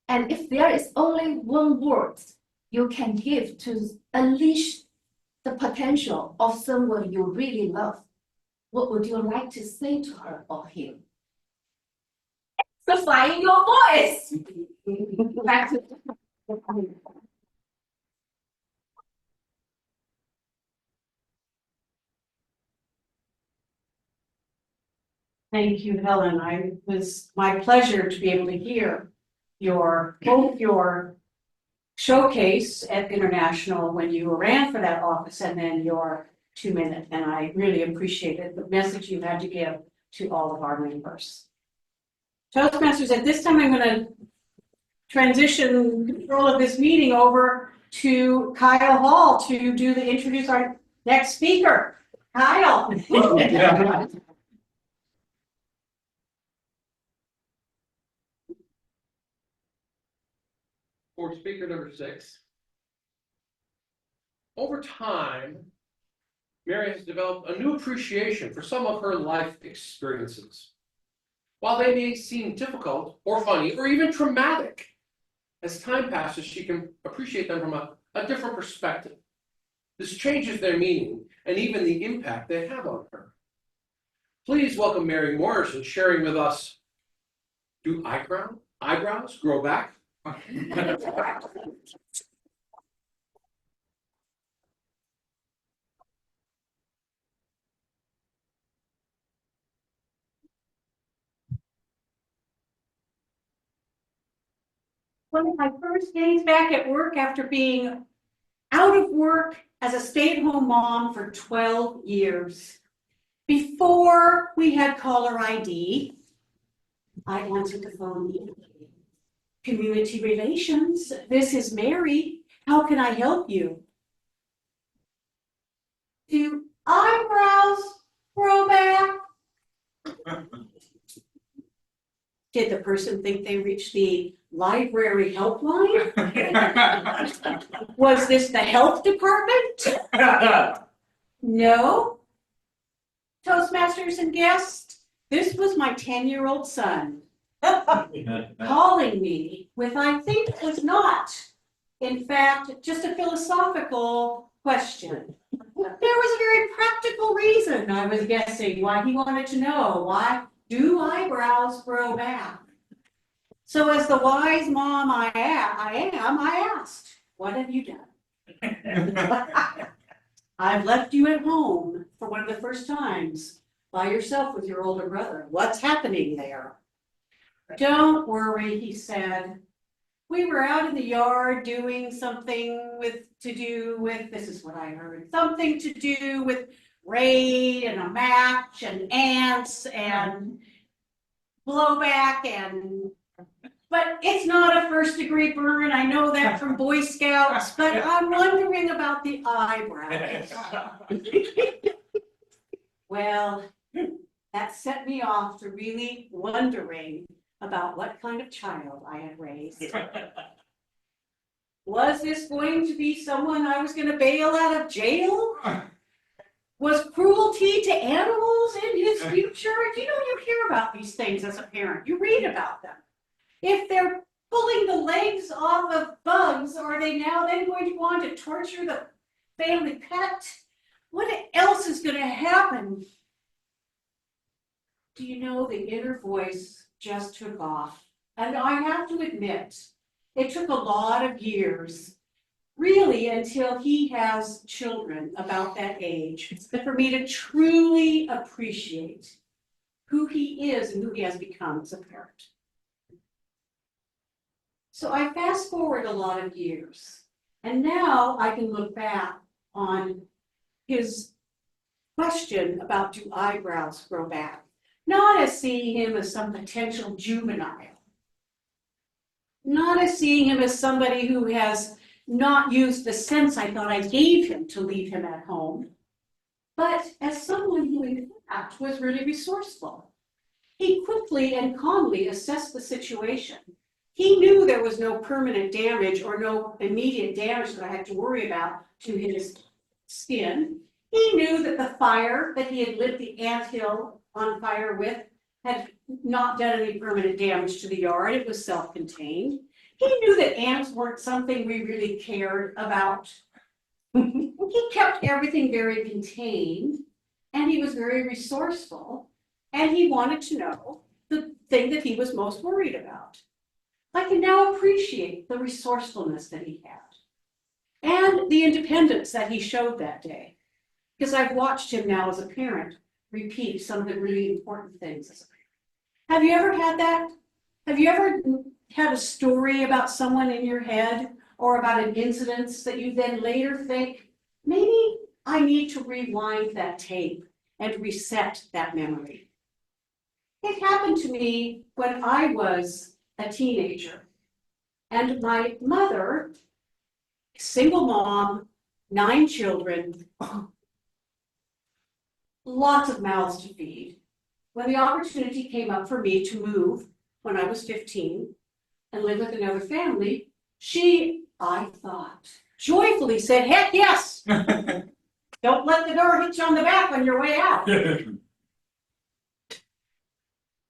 And if there is only one word you can give to unleash the potential of someone you really love, what would you like to say to her or him? Amplifying your voice. Back to Thank you, Helen. It was my pleasure to be able to hear both your showcase at International when you ran for that office and then your 2-minute. And I really appreciated the message you had to give to all of our members. Toastmasters, at this time, I'm going to transition control of this meeting over to Kyle Hall to introduce our next speaker. Kyle. For speaker number 6. Over time, Mary has developed a new appreciation for some of her life experiences. While they may seem difficult or funny or even traumatic, as time passes, she can appreciate them from a different perspective. This changes their meaning and even the impact they have on her. Please welcome Mary Morrison sharing with us, do eyebrows grow back? One of my first days back at work after being out of work as a stay-at-home mom for 12 years. Before we had caller ID, I answered the phone. Community relations, this is Mary. How can I help you? Do eyebrows grow back? Did the person think they reached the library helpline? Was this the health department? No. Toastmasters and guests, this was my 10-year-old son calling me with, I think was not, in fact, just a philosophical question. There was a very practical reason, I was guessing, why he wanted to know, why do eyebrows grow back? So as the wise mom I am, I asked, what have you done? I've left you at home for one of the first times by yourself with your older brother. What's happening there? Don't worry, he said. We were out in the yard doing something to do with, this is what I heard, something to do with raid and a match and ants and blowback but it's not a first-degree burn. I know that from Boy Scouts, but I'm wondering about the eyebrows. Well, that set me off to really wondering about what kind of child I had raised. Was this going to be someone I was going to bail out of jail? Was cruelty to animals in his future? You hear about these things as a parent. You read about them. If they're pulling the legs off of bugs, are they now then going to go on to torture the family pet? What else is going to happen? Do you know, the inner voice just took off. And I have to admit, it took a lot of years, really until he has children about that age, for me to truly appreciate who he is and who he has become as a parent. So I fast forward a lot of years, and now I can look back on his question about do eyebrows grow back, not as seeing him as some potential juvenile, not as seeing him as somebody who has not used the sense I thought I gave him to leave him at home, but as someone who in fact was really resourceful. He quickly and calmly assessed the situation. He knew there was no permanent damage or no immediate damage that I had to worry about to his skin. He knew that the fire that he had lit the anthill on fire with had not done any permanent damage to the yard. It was self-contained. He knew that ants weren't something we really cared about. He kept everything very contained, and he was very resourceful, and he wanted to know the thing that he was most worried about. I can now appreciate the resourcefulness that he had and the independence that he showed that day, because I've watched him now as a parent repeat some of the really important things as a parent. Have you ever had that? Have you ever had a story about someone in your head or about an incident that you then later think, maybe I need to rewind that tape and reset that memory? It happened to me when I was a teenager, and my mother, single mom, 9 children, lots of mouths to feed. When the opportunity came up for me to move when I was 15 and live with another family, she, I thought, joyfully said, heck yes. Don't let the door hit you on the back on your way out.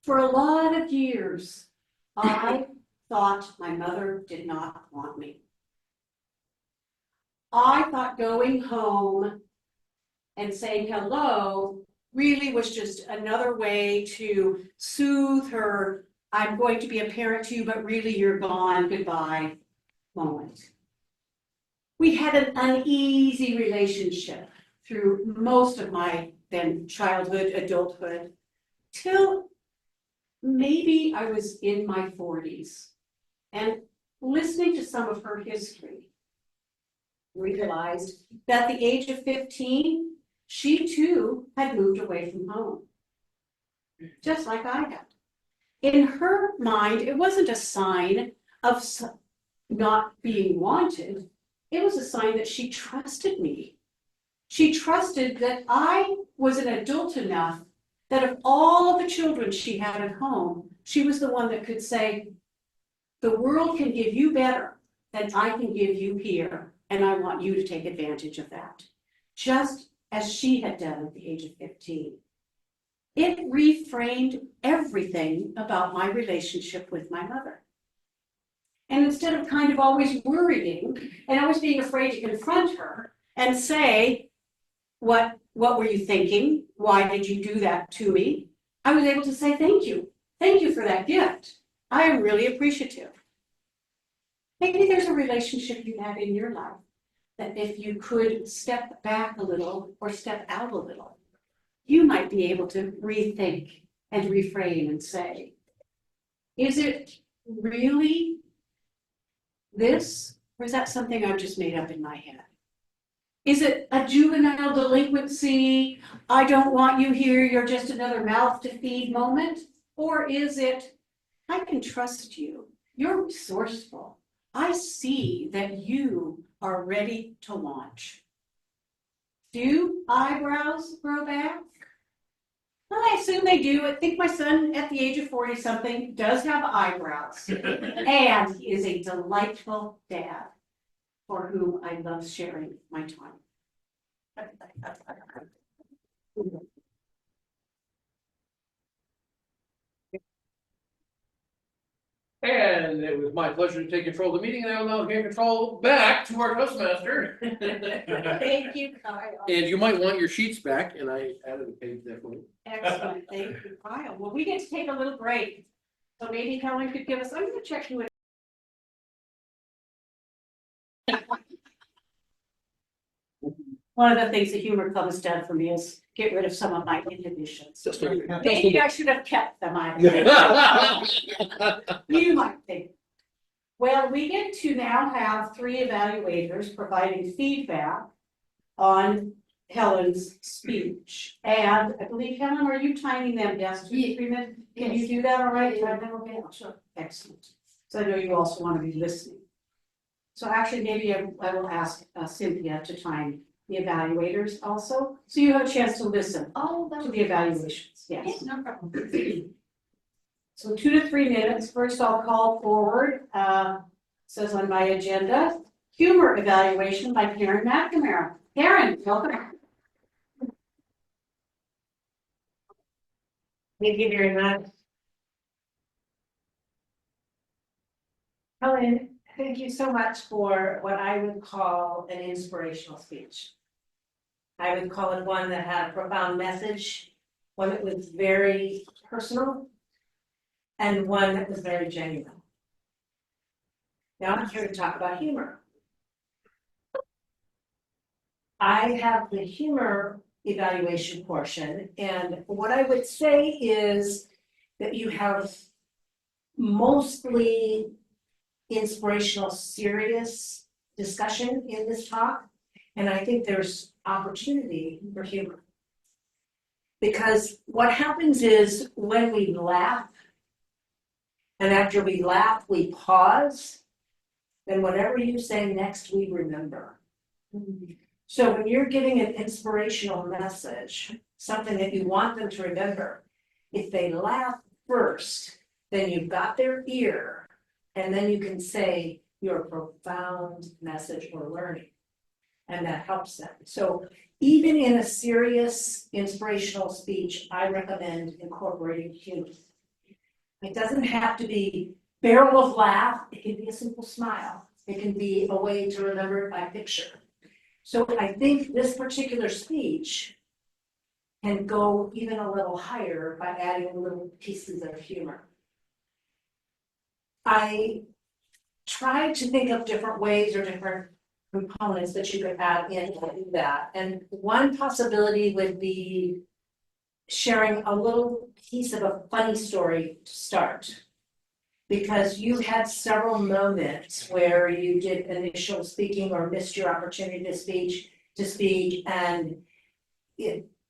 For a lot of years, I thought my mother did not want me. I thought going home and saying hello really was just another way to soothe her, I'm going to be a parent to you, but really you're gone, goodbye moment. We had an uneasy relationship through most of my then childhood, adulthood, till maybe I was in my 40s, and listening to some of her history, realized that at the age of 15, she too had moved away from home, just like I had. In her mind, it wasn't a sign of not being wanted. It was a sign that she trusted me. She trusted that I was an adult enough that of all of the children she had at home, she was the one that could say, The world can give you better than I can give you here, and I want you to take advantage of that. Just as she had done at the age of 15. It reframed everything about my relationship with my mother. And instead of kind of always worrying and always being afraid to confront her and say, what were you thinking? Why did you do that to me? I was able to say, thank you. Thank you for that gift. I am really appreciative. Maybe there's a relationship you have in your life that if you could step back a little or step out a little, you might be able to rethink and reframe and say, is it really this, or is that something I've just made up in my head? Is it a juvenile delinquency, I don't want you here, you're just another mouth to feed moment? Or is it, I can trust you, you're resourceful, I see that you are ready to launch. Do eyebrows grow back? Well, I assume they do. I think my son at the age of 40-something does have eyebrows. And he is a delightful dad for whom I love sharing my time. And it was my pleasure to take control of the meeting, and I will now hand control back to our Toastmaster. Thank you, Kyle. And you might want your sheets back, and I added a page there for you. Excellent, thank you, Kyle. Well, we get to take a little break. So maybe Helen could give us, I'm gonna check you. One of the things the humor club has done for me is get rid of some of my inhibitions. Maybe I should have kept them. You might think. Well, we get to now have 3 evaluators providing feedback on Helen's speech. And I believe, Helen, are you timing them down to 3 minutes? Can you do that all right? Time them okay? Sure. Excellent. So I know you also want to be listening. So actually, maybe I will ask Cynthia to time the evaluators also, so you have a chance to listen to the evaluations. Yes. No problem. So 2 to 3 minutes. First, I'll call forward, says on my agenda, humor evaluation by Karen McNamara. Karen, welcome. Thank you very much. Helen, thank you so much for what I would call an inspirational speech. I would call it one that had a profound message, one that was very personal, and one that was very genuine. Now I'm here to talk about humor. I have the humor evaluation portion, and what I would say is that you have mostly inspirational, serious discussion in this talk, and I think there's opportunity for humor. Because what happens is when we laugh, and after we laugh, we pause, then whatever you say next, we remember. So when you're giving an inspirational message, something that you want them to remember, if they laugh first, then you've got their ear, and then you can say your profound message or learning, and that helps them. So even in a serious inspirational speech, I recommend incorporating humor. It doesn't have to be barrel of laugh, it can be a simple smile. It can be a way to remember it by picture. So I think this particular speech can go even a little higher by adding little pieces of humor. I tried to think of different ways or different components that you could add into that. And one possibility would be sharing a little piece of a funny story to start. Because you had several moments where you did initial speaking or missed your opportunity to speak, and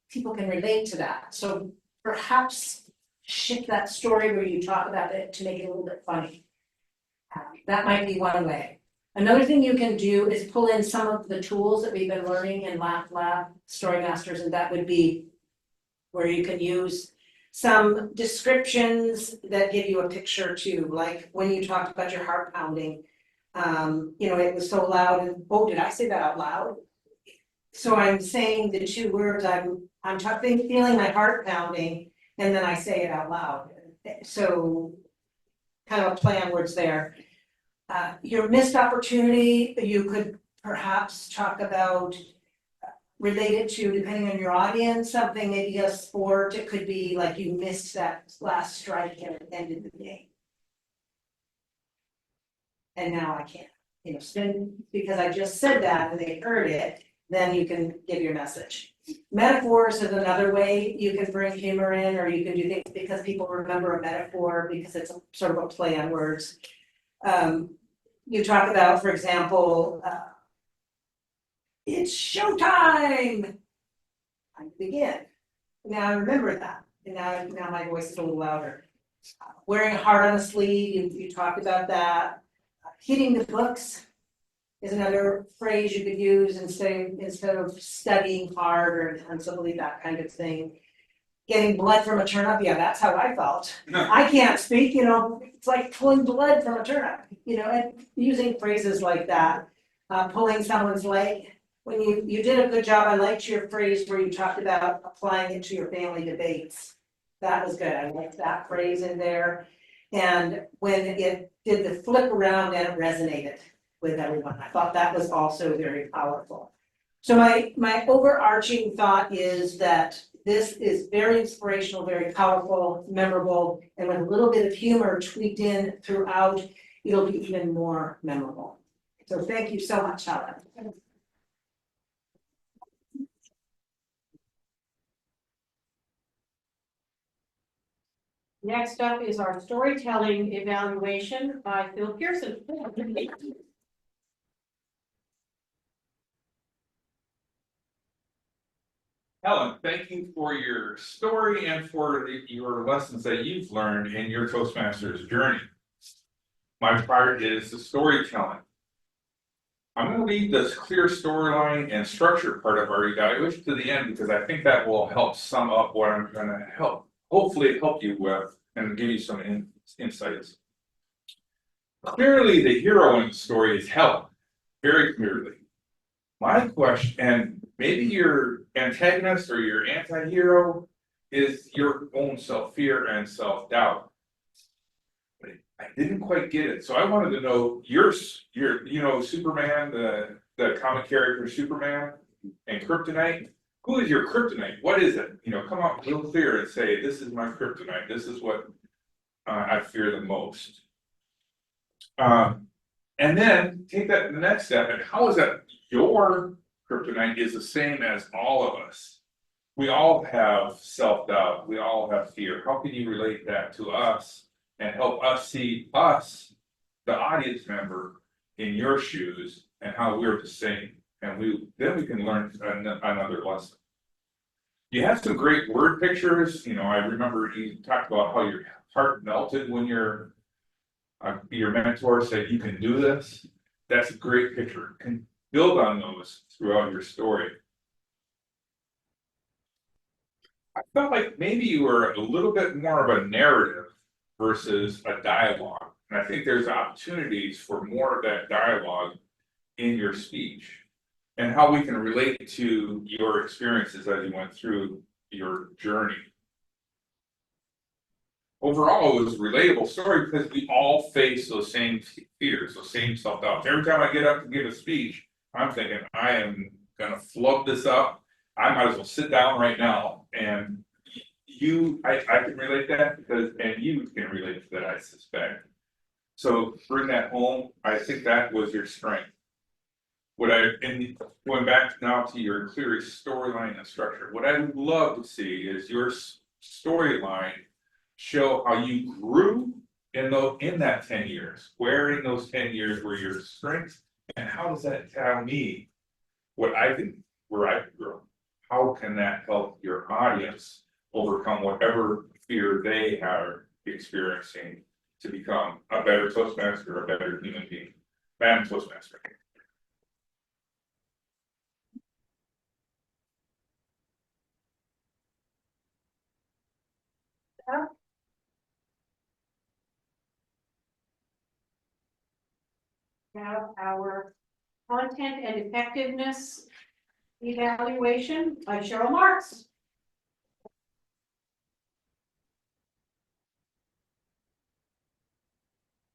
people can relate to that. So perhaps shift that story where you talk about it to make it a little bit funny. That might be one way. Another thing you can do is pull in some of the tools that we've been learning in Laugh Lab, Storymasters, and that would be where you can use some descriptions that give you a picture too, like when you talked about your heart pounding. It was so loud and, oh, did I say that out loud? So I'm saying the two words, I'm talking, feeling my heart pounding, and then I say it out loud. So kind of a play on words there. Your missed opportunity, you could perhaps talk about related to, depending on your audience, something, maybe a sport, it could be like you missed that last strike and it ended the game. And now I can't, because I just said that and they heard it, then you can give your message. Metaphors is another way you can bring humor in, or you can do things because people remember a metaphor because it's sort of a play on words. You talk about, for example, it's showtime. I begin. Now I remember that, and now my voice is a little louder. Wearing a heart on a sleeve, you talked about that. Hitting the books is another phrase you could use instead of studying hard or intensively, that kind of thing. Getting blood from a turnip, yeah, that's how I felt. I can't speak, it's like pulling blood from a turnip, and using phrases like that. Pulling someone's leg. When you did a good job, I liked your phrase where you talked about applying it to your family debates. That was good, I liked that phrase in there. And when it did the flip around and it resonated with everyone, I thought that was also very powerful. So my overarching thought is that this is very inspirational, very powerful, memorable, and with a little bit of humor tweaked in throughout, it'll be even more memorable. So thank you so much, Helen. Next up is our storytelling evaluation by Phil Pearson. Helen, thank you for your story and for your lessons that you've learned in your Toastmasters journey. My part is the storytelling. I'm going to leave this clear storyline and structure part of our evaluation to the end because I think that will help sum up what I'm going to hopefully help you with and give you some insights. Clearly, the hero in the story is Helen, very clearly. My question, and maybe your antagonist or your anti-hero is your own self-fear and self-doubt. I didn't quite get it, so I wanted to know your Superman, the comic character Superman and Kryptonite. Who is your Kryptonite? What is it? Come out real clear and say, this is my Kryptonite. This is what I fear the most. And then take that to the next step. And how is that your Kryptonite is the same as all of us? We all have self-doubt. We all have fear. How can you relate that to us and help us see us, the audience member, in your shoes and how we're the same? And then we can learn another lesson. You have some great word pictures. I remember you talked about how your heart melted when your mentor said, you can do this. That's a great picture. Can build on those throughout your story. I felt like maybe you were a little bit more of a narrative versus a dialogue. And I think there's opportunities for more of that dialogue in your speech and how we can relate to your experiences as you went through your journey. Overall, it was a relatable story because we all face those same fears, those same self-doubts. Every time I get up to give a speech, I'm thinking, I am going to flub this up. I might as well sit down right now. And I can relate that and you can relate to that, I suspect. So bring that home. I think that was your strength. Going back now to your clear storyline and structure, what I would love to see is your storyline show how you grew in that 10 years. Where in those 10 years were your strengths, and how does that tell me where I can grow? How can that help your audience overcome whatever fear they are experiencing to become a better Toastmaster, a better human being? Madam Toastmaster. Have our content and effectiveness evaluation by Cheryl Marks.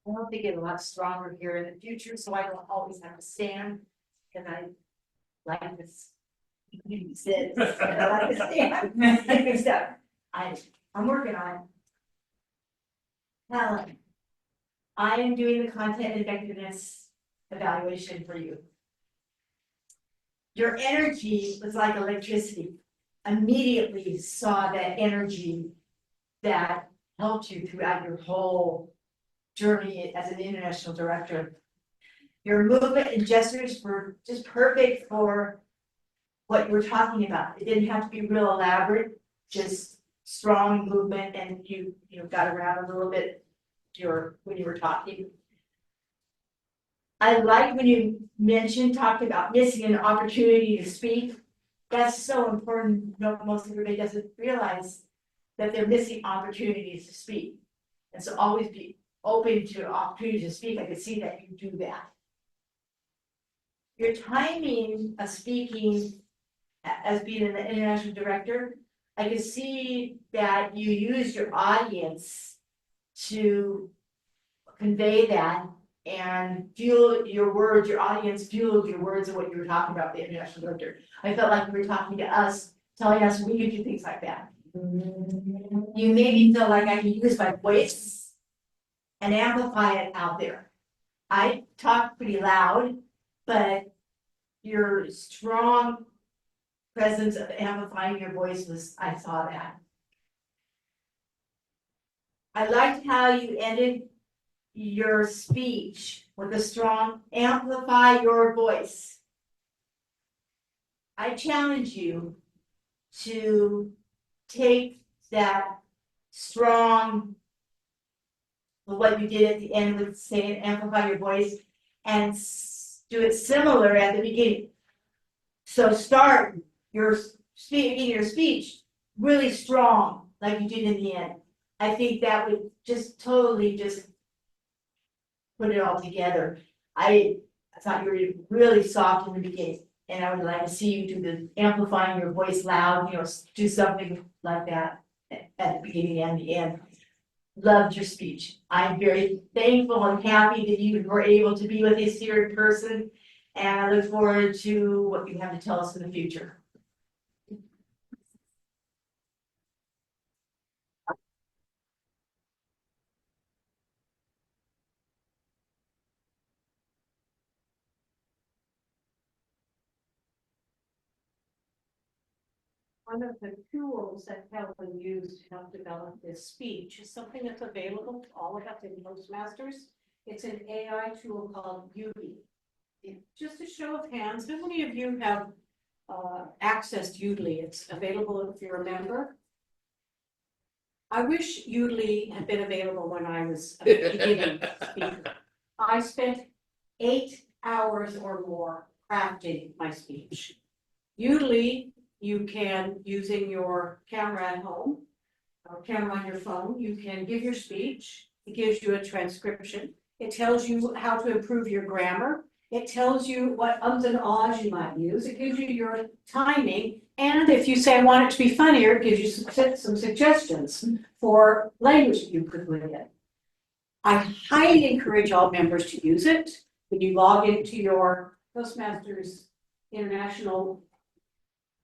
I hope they get a lot stronger here in the future, so I don't always have to stand, and I like this. Sit, I like to stand, so, I'm working on it. Helen, I am doing the content and effectiveness evaluation for you. Your energy was like electricity. Immediately saw that energy that helped you throughout your whole journey as an international director. Your movement and gestures were just perfect for what you were talking about. It didn't have to be real elaborate, just strong movement, and you got around a little bit when you were talking. I like when you talked about missing an opportunity to speak. That's so important. Most everybody doesn't realize that they're missing opportunities to speak. And so always be open to opportunities to speak. I could see that you do that. Your timing of speaking as being an international director, I can see that you use your audience to convey that and fuel your words, your audience fueled your words and what you were talking about, the international director. I felt like you were talking to us, telling us we could do things like that. You made me feel like I can use my voice and amplify it out there. I talk pretty loud, but your strong presence of amplifying your voice was, I saw that. I liked how you ended your speech with a strong amplify your voice. I challenge you to take that strong, what you did at the end with saying amplify your voice, and do it similar at the beginning. So start your speech really strong, like you did in the end. I think that would just totally just put it all together. I thought you were really soft in the beginning, and I would like to see you do the amplifying your voice loud, do something like that at the beginning and the end. Loved your speech. I'm very thankful and happy that you were able to be with us here in person, and I look forward to what you have to tell us in the future. One of the tools that Helen used to help develop this speech is something that's available to all of us in Toastmasters. It's an AI tool called Udly. Just a show of hands, how many of you have accessed Udly? It's available if you're a member. I wish Udly had been available when I was a beginning speaker. I spent 8 hours or more crafting my speech. Udly, you can, using your camera at home, or camera on your phone, you can give your speech. It gives you a transcription. It tells you how to improve your grammar. It tells you what ums and ahs you might use. It gives you your timing. And if you say, I want it to be funnier, it gives you some suggestions for language that you could put in. I highly encourage all members to use it. When you log into your Toastmasters International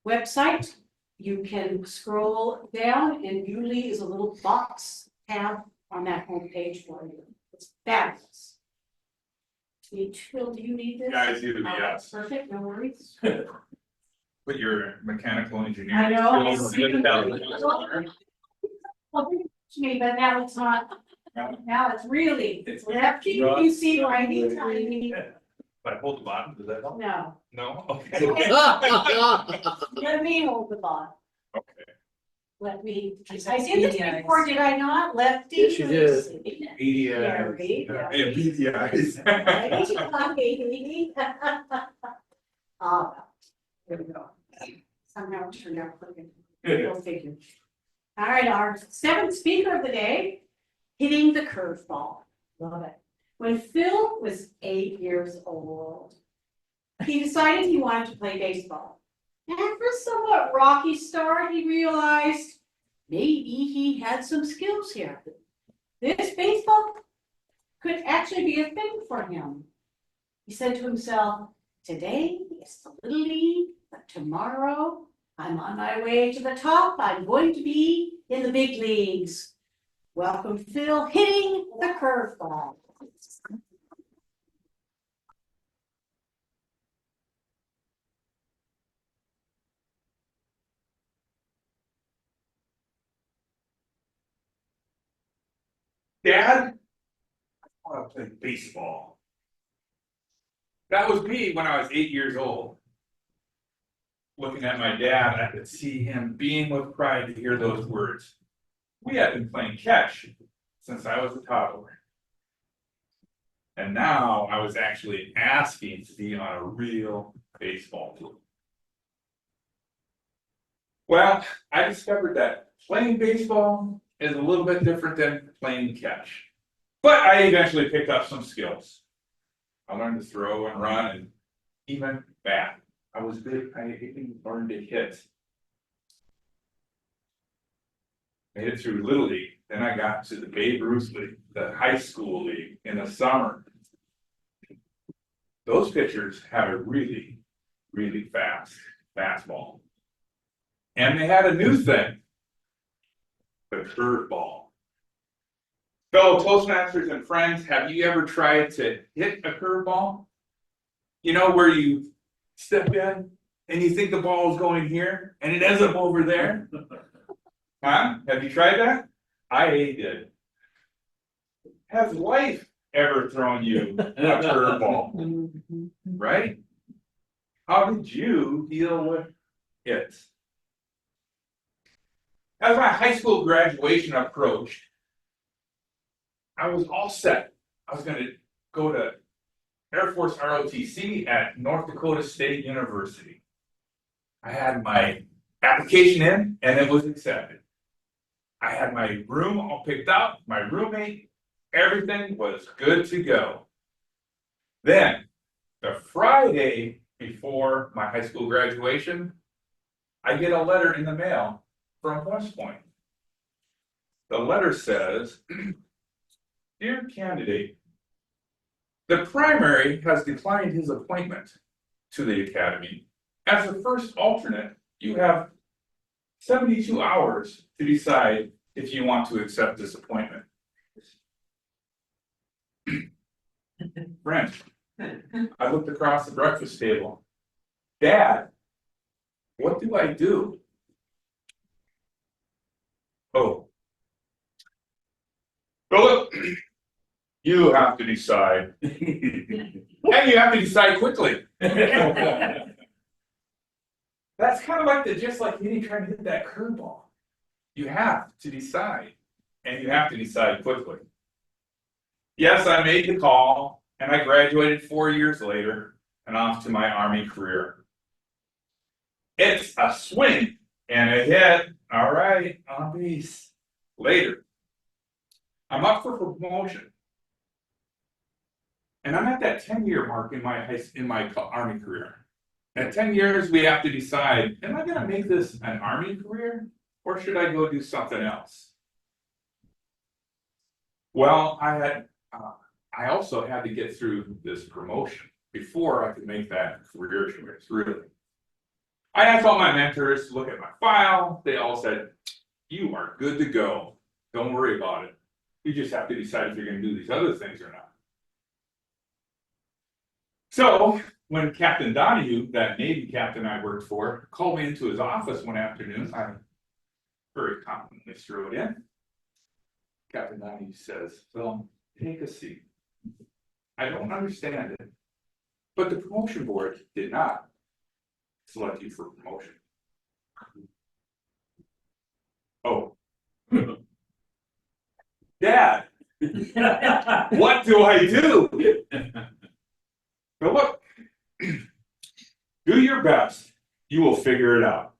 website, you can scroll down, and Udly is a little box tab on that home page for you. It's fabulous. Phil, do you need this? Yeah, I do, Okay, yes. Perfect, no worries. Put your mechanical engineering. I know. skills in Well, me, but now it's not. Now it's really, it's lefty, you see, righty, tighty. If I hold the button, does that help? No, No? Okay. let me hold the bottom. Okay. Let me, I did this before, did I not? Lefty. Yes, you did. Yeah, right, yeah. And BDIs. Ah, there we go. Somehow it turned out crooked. Go figure. All right, our seventh speaker of the day, hitting the curveball. Love it. When Phil was 8 years old, he decided he wanted to play baseball. And after a somewhat rocky start, he realized maybe he had some skills here. This baseball could actually be a thing for him. He said to himself, today is the little league, but tomorrow I'm on my way to the top. I'm going to be in the big leagues. Welcome, Phil, hitting the curveball. Dad, I want to play baseball. That was me when I was 8 years old. Looking at my dad, I could see him beaming with pride to hear those words. We had been playing catch since I was a toddler. And now I was actually asking to be on a real baseball team. Well, I discovered that playing baseball is a little bit different than playing catch. But I eventually picked up some skills. I learned to throw and run and even bat. I even learned to hit. Made it through Little League. Then I got to the Babe Ruth League, the high school league in the summer. Those pitchers have a really, really fast fastball. And they had a new thing, the curveball. Fellow Toastmasters and friends, have you ever tried to hit a curveball? You know, where you step in and you think the ball is going here and it ends up over there? Huh? Have you tried that? I did. Has life ever thrown you a curveball? Right? How did you deal with it? As my high school graduation approached, I was all set. I was going to go to Air Force ROTC at North Dakota State University. I had my application in and it was accepted. I had my room all picked up, my roommate, everything was good to go. Then, the Friday before my high school graduation, I get a letter in the mail from West Point. The letter says, "Dear candidate, the primary has declined his appointment to the academy. As the first alternate, you have 72 hours to decide if you want to accept this appointment." Friend, I looked across the breakfast table. Dad, what do I do? Oh. Philip, you have to decide. And you have to decide quickly. That's kind of like just like me trying to hit that curveball. You have to decide, and you have to decide quickly. Yes, I made the call, and I graduated 4 years later, and off to my Army career. It's a swing and a hit. All right, on base. Later, I'm up for promotion, and I'm at that 10-year mark in my Army career. At 10 years, we have to decide: am I going to make this an Army career, or should I go do something else? Well, I also had to get through this promotion before I could make that career choice, really. I asked all my mentors to look at my file. They all said, "You are good to go. Don't worry about it. You just have to decide if you're going to do these other things or not." So when Captain Donahue, that Navy captain I worked for, called me into his office one afternoon, I very confidently threw it in. Captain Donahue says, "Phil, take a seat. I don't understand it, but the promotion board did not select you for promotion." Oh. Dad, what do I do? Philip, do your best. You will figure it out.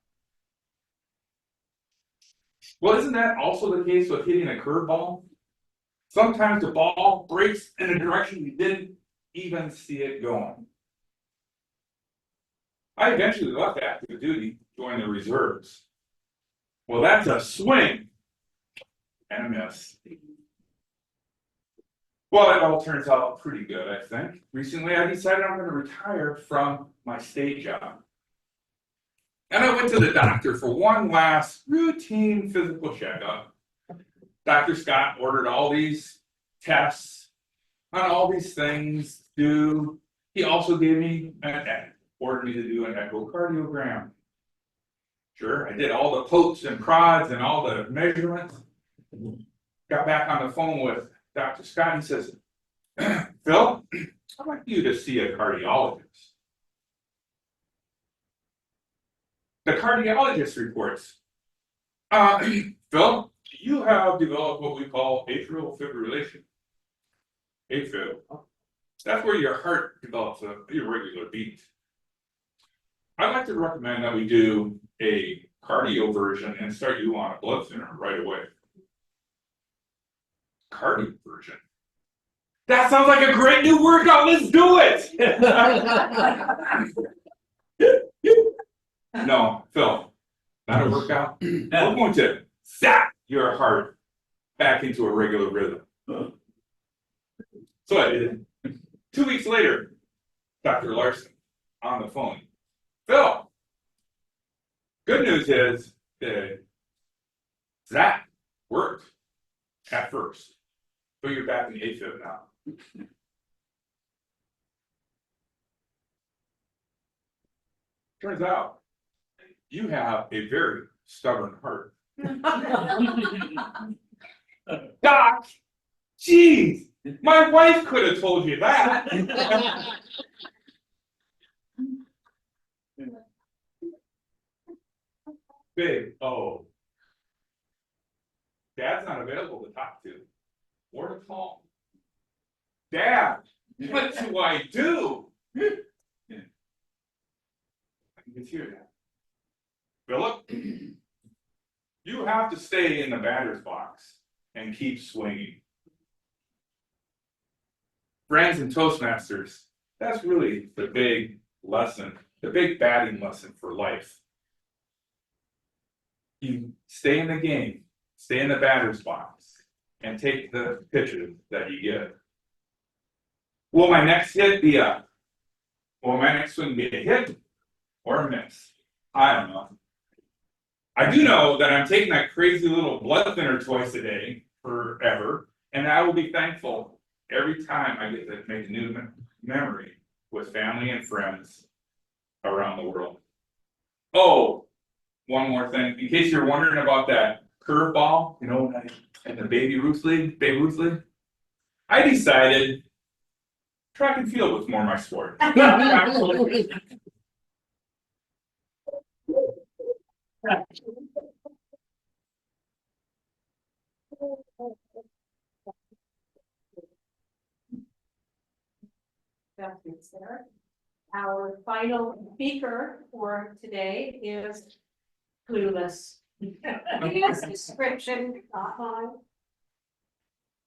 Well, isn't that also the case with hitting a curveball? Sometimes the ball breaks in a direction you didn't even see it going. I eventually left active duty, joined the reserves. Well, that's a swing and a miss. Well, it all turns out pretty good, I think. Recently, I decided I'm going to retire from my state job. And I went to the doctor for one last routine physical checkup. Dr. Scott ordered all these tests on all these things to do. He also gave me ordered me to do an echocardiogram. Sure, I did all the pokes and prods and all the measurements. Got back on the phone with Dr. Scott. He says, Phil, I'd like you to see a cardiologist. The cardiologist reports, Phil, you have developed what we call atrial fibrillation. AFib. That's where your heart develops a irregular beat. I'd like to recommend that we do a cardio version and start you on a blood thinner right away. Cardio version? That sounds like a great new workout. Let's do it. No, Phil, not a workout. We're going to zap your heart back into a regular rhythm. So I did. 2 weeks later, Dr. Larson on the phone. Phil, good news is that worked at first, but you're back in AFib now. Turns out you have a very stubborn heart. Doc, geez, my wife could have told you that. Big O. Dad's not available to talk to or to call. Dad, what do I do? I can hear that. Philip, you have to stay in the batter's box and keep swinging. Friends and Toastmasters, that's really the big lesson, the big batting lesson for life. You stay in the game, stay in the batter's box, and take the pitches that you get. Will my next swing be a hit or a miss? I don't know. I do know that I'm taking that crazy little blood thinner twice a day forever, and I will be thankful every time I get to make a new memory with family and friends around the world. Oh, one more thing, in case you're wondering about that curveball, you know, in the Baby Ruth League, I decided track and field was more my sport. Thank you, Sarah. Our final speaker for today is clueless. His description,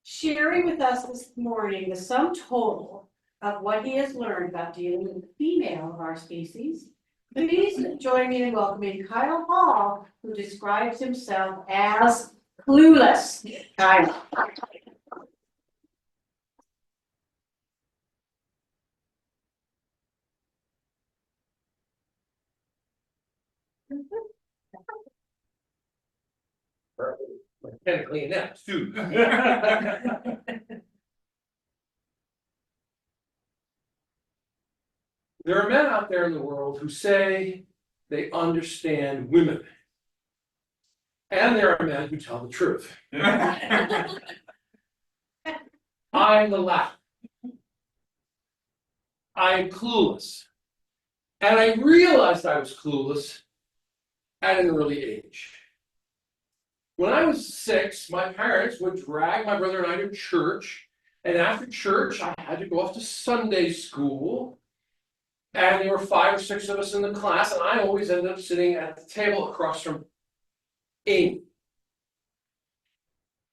sharing with us this morning the sum total of what he has learned about dealing with the female of our species. Please join me in welcoming Kyle Hall, who describes himself as clueless. Kyle. Technically inept. Dude. There are men out there in the world who say they understand women. And there are men who tell the truth. I'm the latter. I'm clueless. And I realized I was clueless at an early age. When I was 6, my parents would drag my brother and I to church. And after church, I had to go off to Sunday school. And there were 5 or 6 of us in the class, and I always ended up sitting at the table across from Amy.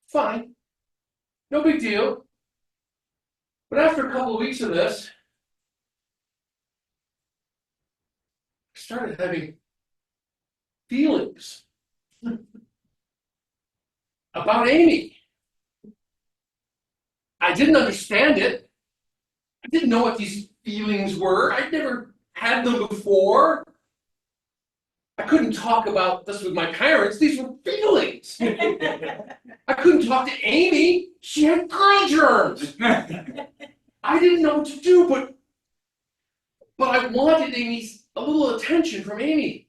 Fine. No big deal. But after a couple of weeks of this, I started having feelings about Amy. I didn't understand it. I didn't know what these feelings were. I'd never had them before. I couldn't talk about this with my parents. These were feelings. I couldn't talk to Amy. She had girl germs. I didn't know what to do, but I wanted a little attention from Amy.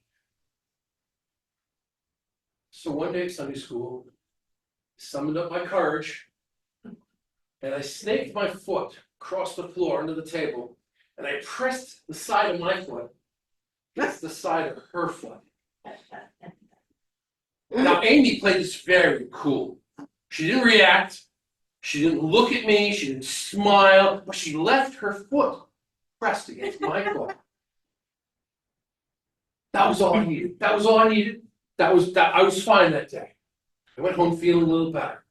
So one day at Sunday school, I summoned up my courage, and I snaked my foot across the floor under the table, and I pressed the side of my foot against the side of her foot. Now, Amy played this very cool. She didn't react. She didn't look at me. She didn't smile, but she left her foot pressed against my foot. That was all I needed. That was all I needed. I was fine that day. I went home feeling a little better.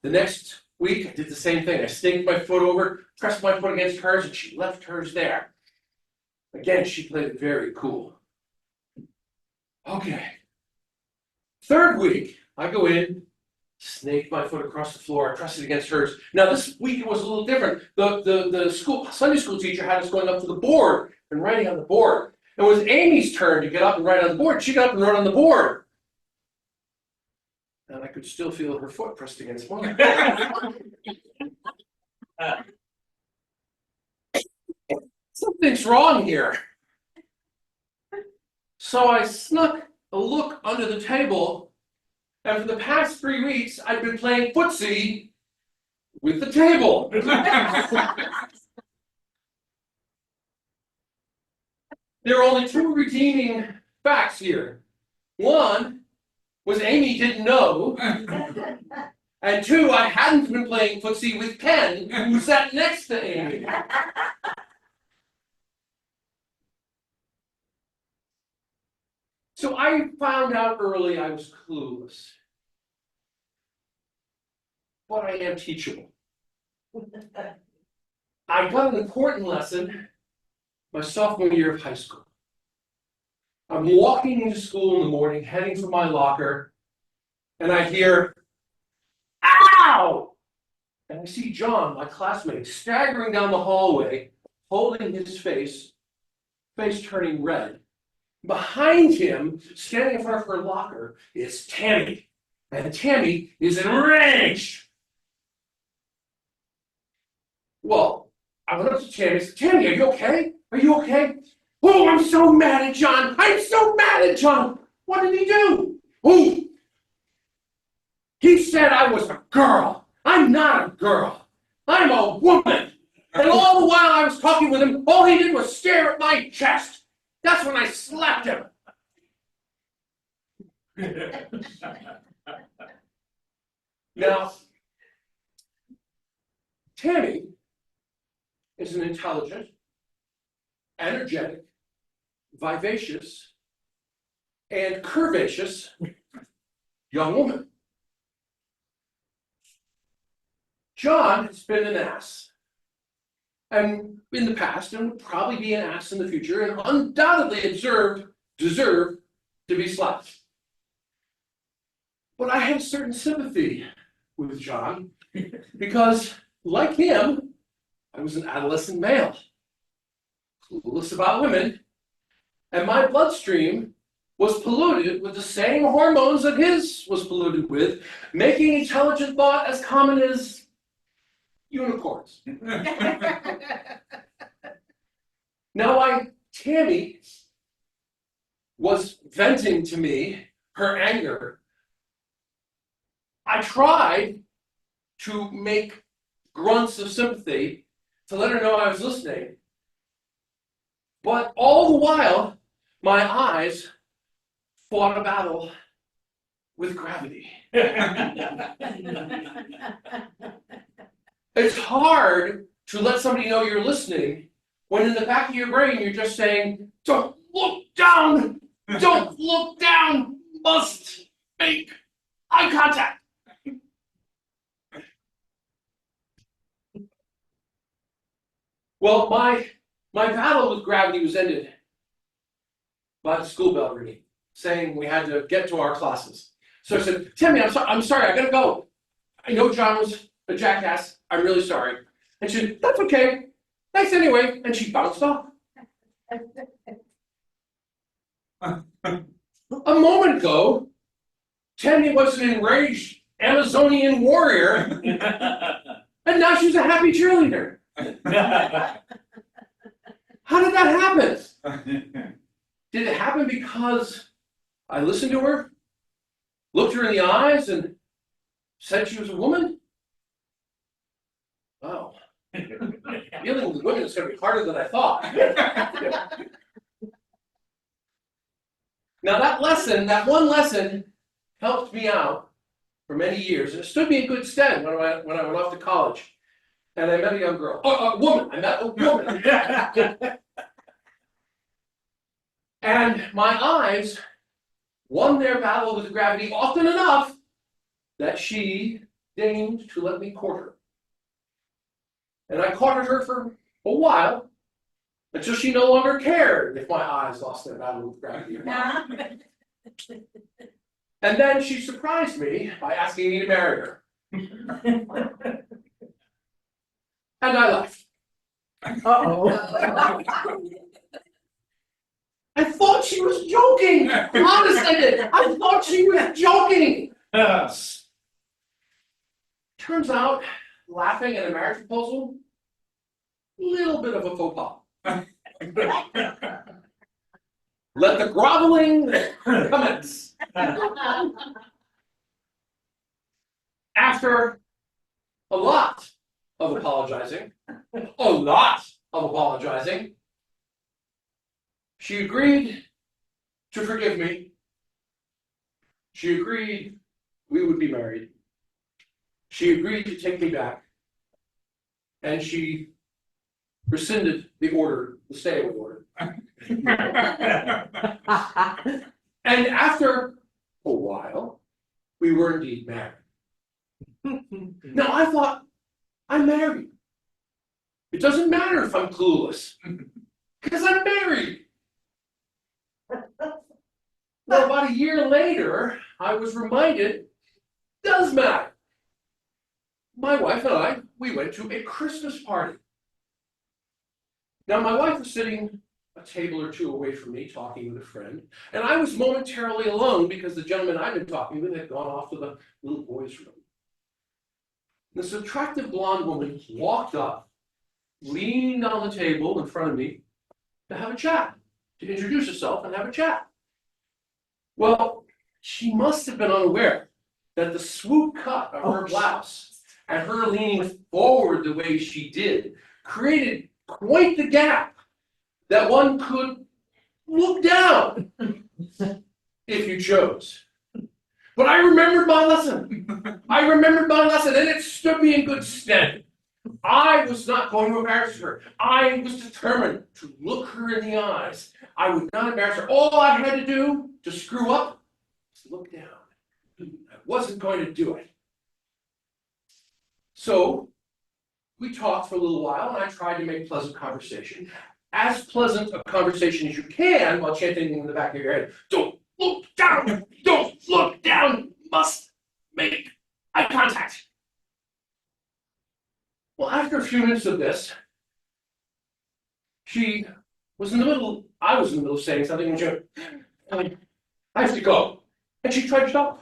The next week, I did the same thing. I snaked my foot over, pressed my foot against hers, and she left hers there. Again, she played it very cool. Okay. Third week, I go in, snake my foot across the floor, I press it against hers. Now this week it was a little different. The Sunday school teacher had us going up to the board and writing on the board. It was Amy's turn to get up and write on the board. She got up and wrote on the board. And I could still feel her foot pressed against mine. Something's wrong here. So I snuck a look under the table, and for the past 3 weeks, I've been playing footsie with the table. There are only two redeeming facts here. One was Amy didn't know, and two, I hadn't been playing footsie with Ken, who sat next to Amy. So I found out early I was clueless. But I am teachable. I got an important lesson my sophomore year of high school. I'm walking into school in the morning, heading for my locker, and I hear, "Ow!" And I see John, my classmate, staggering down the hallway, holding his face turning red. Behind him, standing in front of her locker, is Tammy. And Tammy is enraged. Well, I went up to Tammy and said, "Tammy, are you okay? Are you okay?" "Oh, I'm so mad at John. I'm so mad at John." "What did he do?" "Oh, he said I was a girl. I'm not a girl. I'm a woman. And all the while I was talking with him, all he did was stare at my chest. That's when I slapped him." Now, Tammy is an intelligent, energetic, vivacious, and curvaceous young woman. John has been an ass, and in the past, and would probably be an ass in the future, and undoubtedly deserve to be slapped. But I had a certain sympathy with John, because, like him, I was an adolescent male, clueless about women, and my bloodstream was polluted with the same hormones that his was polluted with, making intelligent thought as common as unicorns. Now, Tammy was venting to me her anger. I tried to make grunts of sympathy to let her know I was listening. But all the while, my eyes fought a battle with gravity. It's hard to let somebody know you're listening when in the back of your brain you're just saying, "Don't look down! Don't look down! Must make eye contact!" Well, my battle with gravity was ended by the school bell ringing, saying we had to get to our classes. So I said, Timmy, I'm sorry, I gotta go. I know John was a jackass. I'm really sorry. And she said, that's okay. Thanks anyway. And she bounced off. A moment ago, Tammy was an enraged Amazonian warrior, and now she's a happy cheerleader. How did that happen? Did it happen because I listened to her, looked her in the eyes, and said she was a woman? Wow. Dealing with women is going to be harder than I thought. Now that one lesson, helped me out for many years. And it stood me in good stead when I went off to college. And I met a young girl. A woman. I met a woman. And my eyes won their battle with gravity often enough that she deigned to let me court her. And I courted her for a while, until she no longer cared if my eyes lost their battle with gravity or not. And then she surprised me by asking me to marry her. And I left. Uh-oh. I thought she was joking. Honest, I did. I thought she was joking. Turns out, laughing at a marriage proposal, a little bit of a faux pas. Let the groveling commence. After a lot of apologizing, she agreed to forgive me. She agreed we would be married. She agreed to take me back. And she rescinded the stay-away order. And after a while, we were indeed married. Now I thought, I'm married. It doesn't matter if I'm clueless, because I'm married. Well, about a year later, I was reminded, it does matter. My wife and I, we went to a Christmas party. Now, my wife was sitting a table or two away from me, talking with a friend, and I was momentarily alone because the gentleman I'd been talking with had gone off to the little boys' room. This attractive blonde woman walked up, leaned on the table in front of me to have a chat, to introduce herself and have a chat. Well, she must have been unaware that the swoop cut of her blouse and her leaning forward the way she did created quite the gap that one could look down if you chose. But I remembered my lesson. And it stood me in good stead. I was not going to embarrass her. I was determined to look her in the eyes. I would not embarrass her. All I had to do to screw up was look down. I wasn't going to do it. So we talked for a little while, and I tried to make pleasant conversation. As pleasant a conversation as you can while chanting in the back of your head, don't look down, don't look down, you must make eye contact. Well, after a few minutes of this, I was in the middle of saying something, and she went, I have to go. And she trudged off.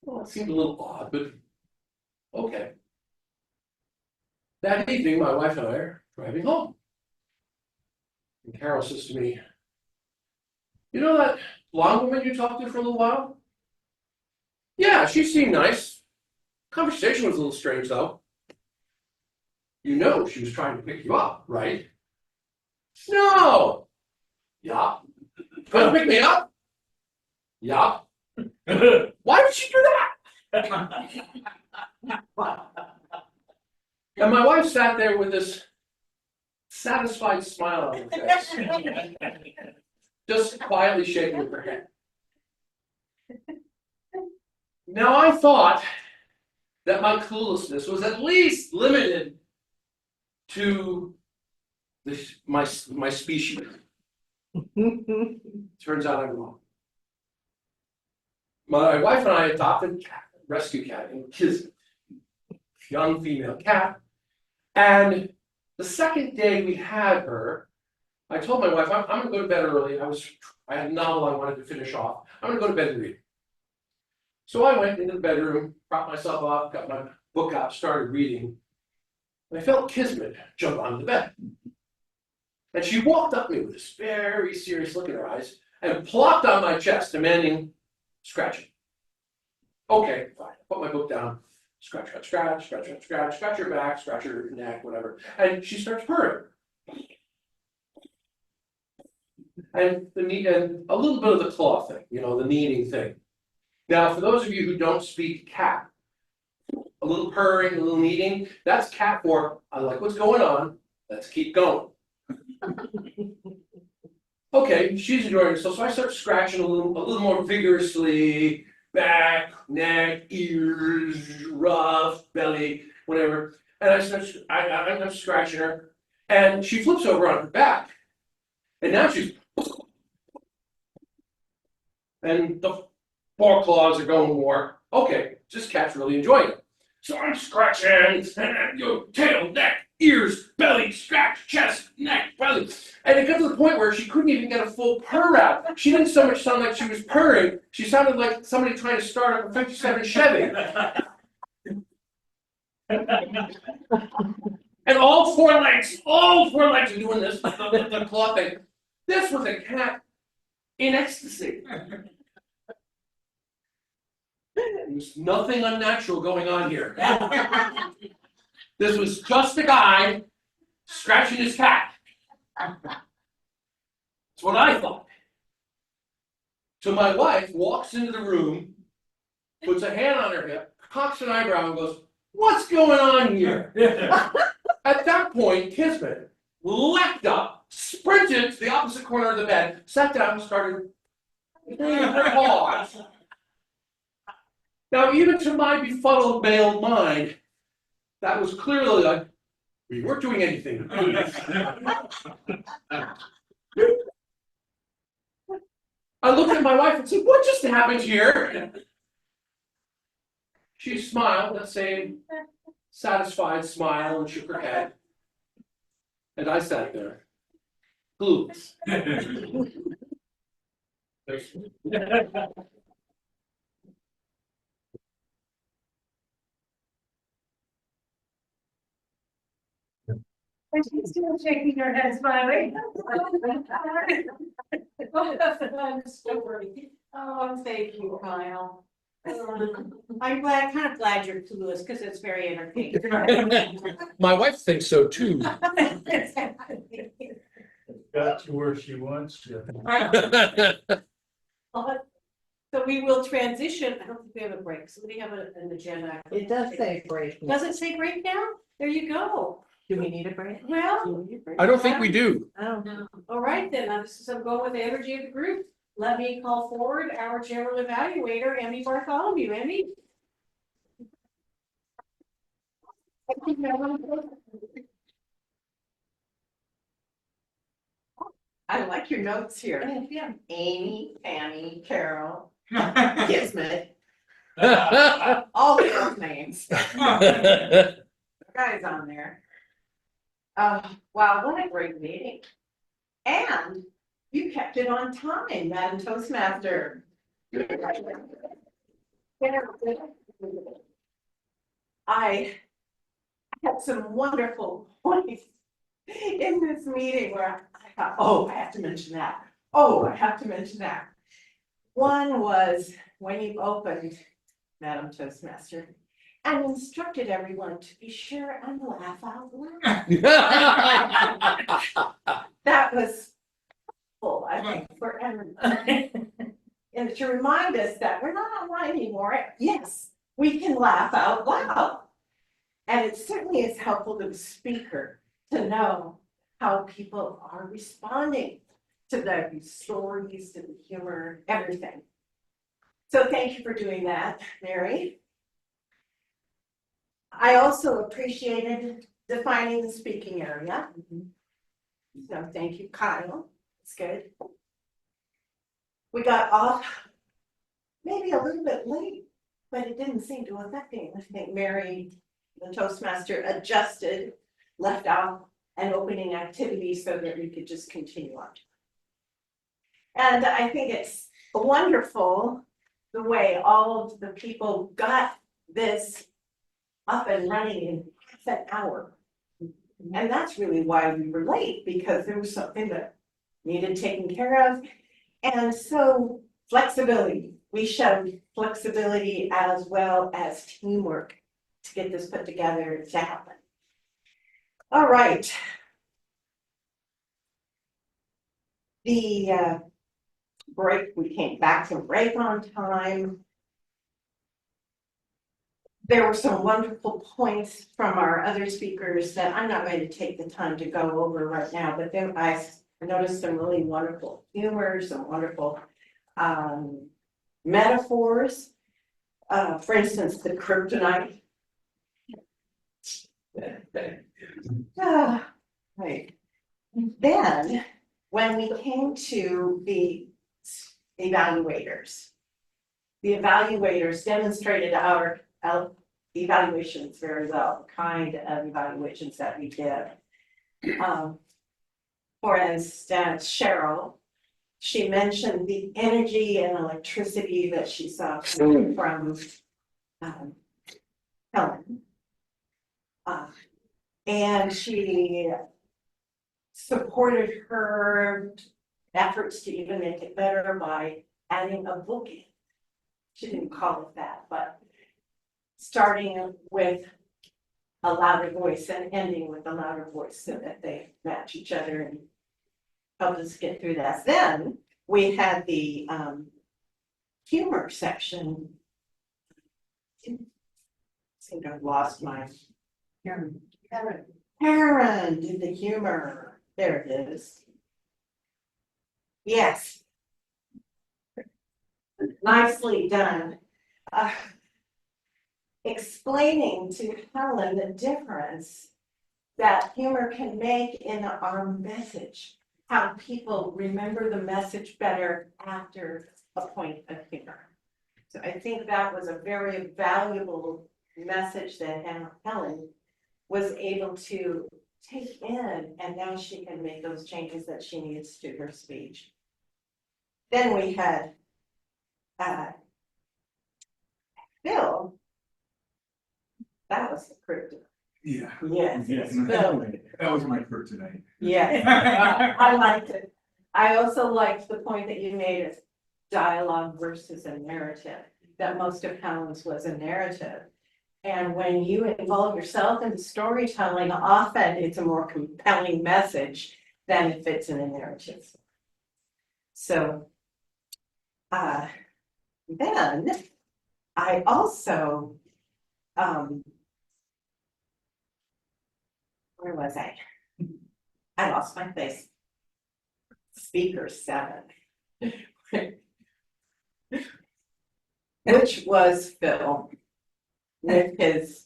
Well, it seemed a little odd, but okay. That evening, my wife and I are driving home. And Carol says to me, you know that blonde woman you talked to for a little while? Yeah, she seemed nice. Conversation was a little strange, though. You know she was trying to pick you up, right? No. Yeah. Trying to pick me up? Yeah. Why would she do that? And my wife sat there with this satisfied smile on her face, just quietly shaking her head. Now I thought that my cluelessness was at least limited to my species. Turns out I'm wrong. My wife and I adopted a cat, a rescue cat named Kismet, young female cat. And the second day we had her, I told my wife, I'm gonna go to bed early. I had a novel I wanted to finish off. I'm gonna go to bed and read. So I went into the bedroom, propped myself up, got my book out, started reading. And I felt Kismet jump onto the bed. And she walked up to me with this very serious look in her eyes and plopped on my chest, demanding scratching. Okay, fine. Put my book down. Scratch, scratch, scratch, scratch, scratch, scratch, scratch her back, scratch her neck, whatever. And she starts purring. And a little bit of the claw thing, the kneading thing. Now, for those of you who don't speak cat, a little purring, a little kneading, that's cat for, I like what's going on, let's keep going. Okay, she's enjoying herself, so I start scratching a little more vigorously, back, neck, ears, ruff, belly, whatever. And I'm scratching her, and she flips over on her back, and now she's, and the foreclaws are going more. Okay, this cat's really enjoying it. So I'm scratching, and tail, neck, ears, belly, scratch, chest, neck, belly. And it got to the point where she couldn't even get a full purr out. She didn't so much sound like she was purring, she sounded like somebody trying to start up a 57 Chevy. And all four legs are doing this, the claw thing. This was a cat in ecstasy. There's nothing unnatural going on here. This was just a guy scratching his cat. That's what I thought. So my wife walks into the room, puts a hand on her hip, cocks an eyebrow, and goes, "What's going on here?" At that point, Kismet leapt up, sprinted to the opposite corner of the bed, sat down, and started licking her paws. Now, even to my befuddled male mind, that was clearly like, we weren't doing anything. I looked at my wife and said, "What just happened here?" She smiled, that same satisfied smile, and shook her head. And I sat there, clueless. And she's still shaking her head smiling. Oh, thank you, Kyle. I'm kind of glad you're clueless, because it's very entertaining. My wife thinks so too. Got you where she wants you. So we will transition, I don't think we have a break, somebody have an agenda. It does say break. Does it say break now? There you go. Do we need a break? Well, I don't think we do. Oh. all right then, I'm going with the energy of the group. Let me call forward our general evaluator, Emmy Bartholomew. Emmy? I like your notes here. Amy, Fanny, Carol, Kismet, all the old names. Guys on there. Wow, what a great meeting. And you kept it on time, Madam Toastmaster. I had some wonderful points in this meeting where I thought, oh, I have to mention that. Oh, I have to mention that. One was when you opened, Madam Toastmaster, and instructed everyone to be sure and laugh out loud. That was full, I think, for everyone. And to remind us that we're not online anymore. Yes, we can laugh out loud. And it certainly is helpful to the speaker to know how people are responding to the stories, to the humor, everything. So thank you for doing that, Mary. I also appreciated defining the speaking area. So thank you, Kyle. It's good. We got off maybe a little bit late, but it didn't seem to affect me. I think Mary, the Toastmaster, adjusted, left out an opening activity so that we could just continue on. And I think it's wonderful the way all of the people got this up and running in half an hour. And that's really why we were late, because there was something that needed taken care of. And so flexibility, we showed flexibility as well as teamwork to get this put together to happen. All right. The break, we came back from break on time. There were some wonderful points from our other speakers that I'm not going to take the time to go over right now, but then I noticed some really wonderful humor, some wonderful metaphors. For instance, the kryptonite. Right. Then, when we came to the evaluators demonstrated our evaluations very well, the kind of evaluations that we did. For instance, Cheryl, she mentioned the energy and electricity that she saw coming from Helen. And she supported her efforts to even make it better by adding a book in. She didn't call it that, but starting with a louder voice and ending with a louder voice so that they match each other and help us get through that. Then we had the humor section. I think I've lost my Karen did the humor. There it is. Yes. Nicely done. Explaining to Helen the difference that humor can make in our message, how people remember the message better after a point of humor. So I think that was a very valuable message that Helen was able to take in, and now she can make those changes that she needs to her speech. Then we had Bill. That was the kryptonite. Yeah. Yes, Yes, Bill. that was my kryptonite. Yes, I liked it. I also liked the point that you made of dialogue versus a narrative, that most of Helen's was a narrative. And when you involve yourself in the storytelling, often it's a more compelling message than if it's in a narrative. So then I also, where was I? I lost my place. Speaker 7. Which was Phil with his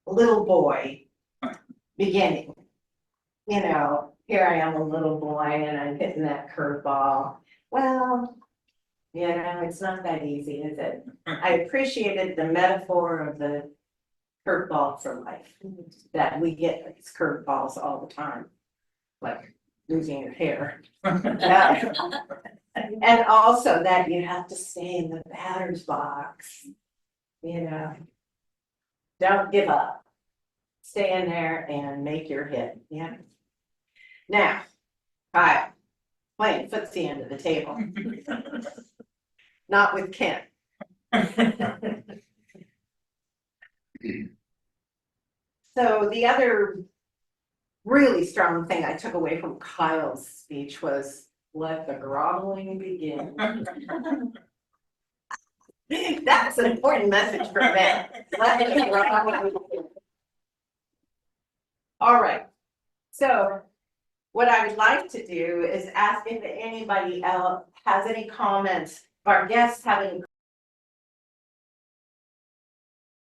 little boy beginning. You know, here I am, a little boy, and I'm hitting that curveball. Well, you know, it's not that easy, is it? I appreciated the metaphor of the curveball for life, that we get these curveballs all the time, like losing your hair. And also that you have to stay in the batter's box, you know. Don't give up. Stay in there and make your hit, yeah. Now, Kyle, playing footsie under the table. Not with Ken. So the other really strong thing I took away from Kyle's speech was let the groveling begin. That's an important message for men. Let the groveling begin. All right. So what I would like to do is ask if anybody else has any comments. If our guests have any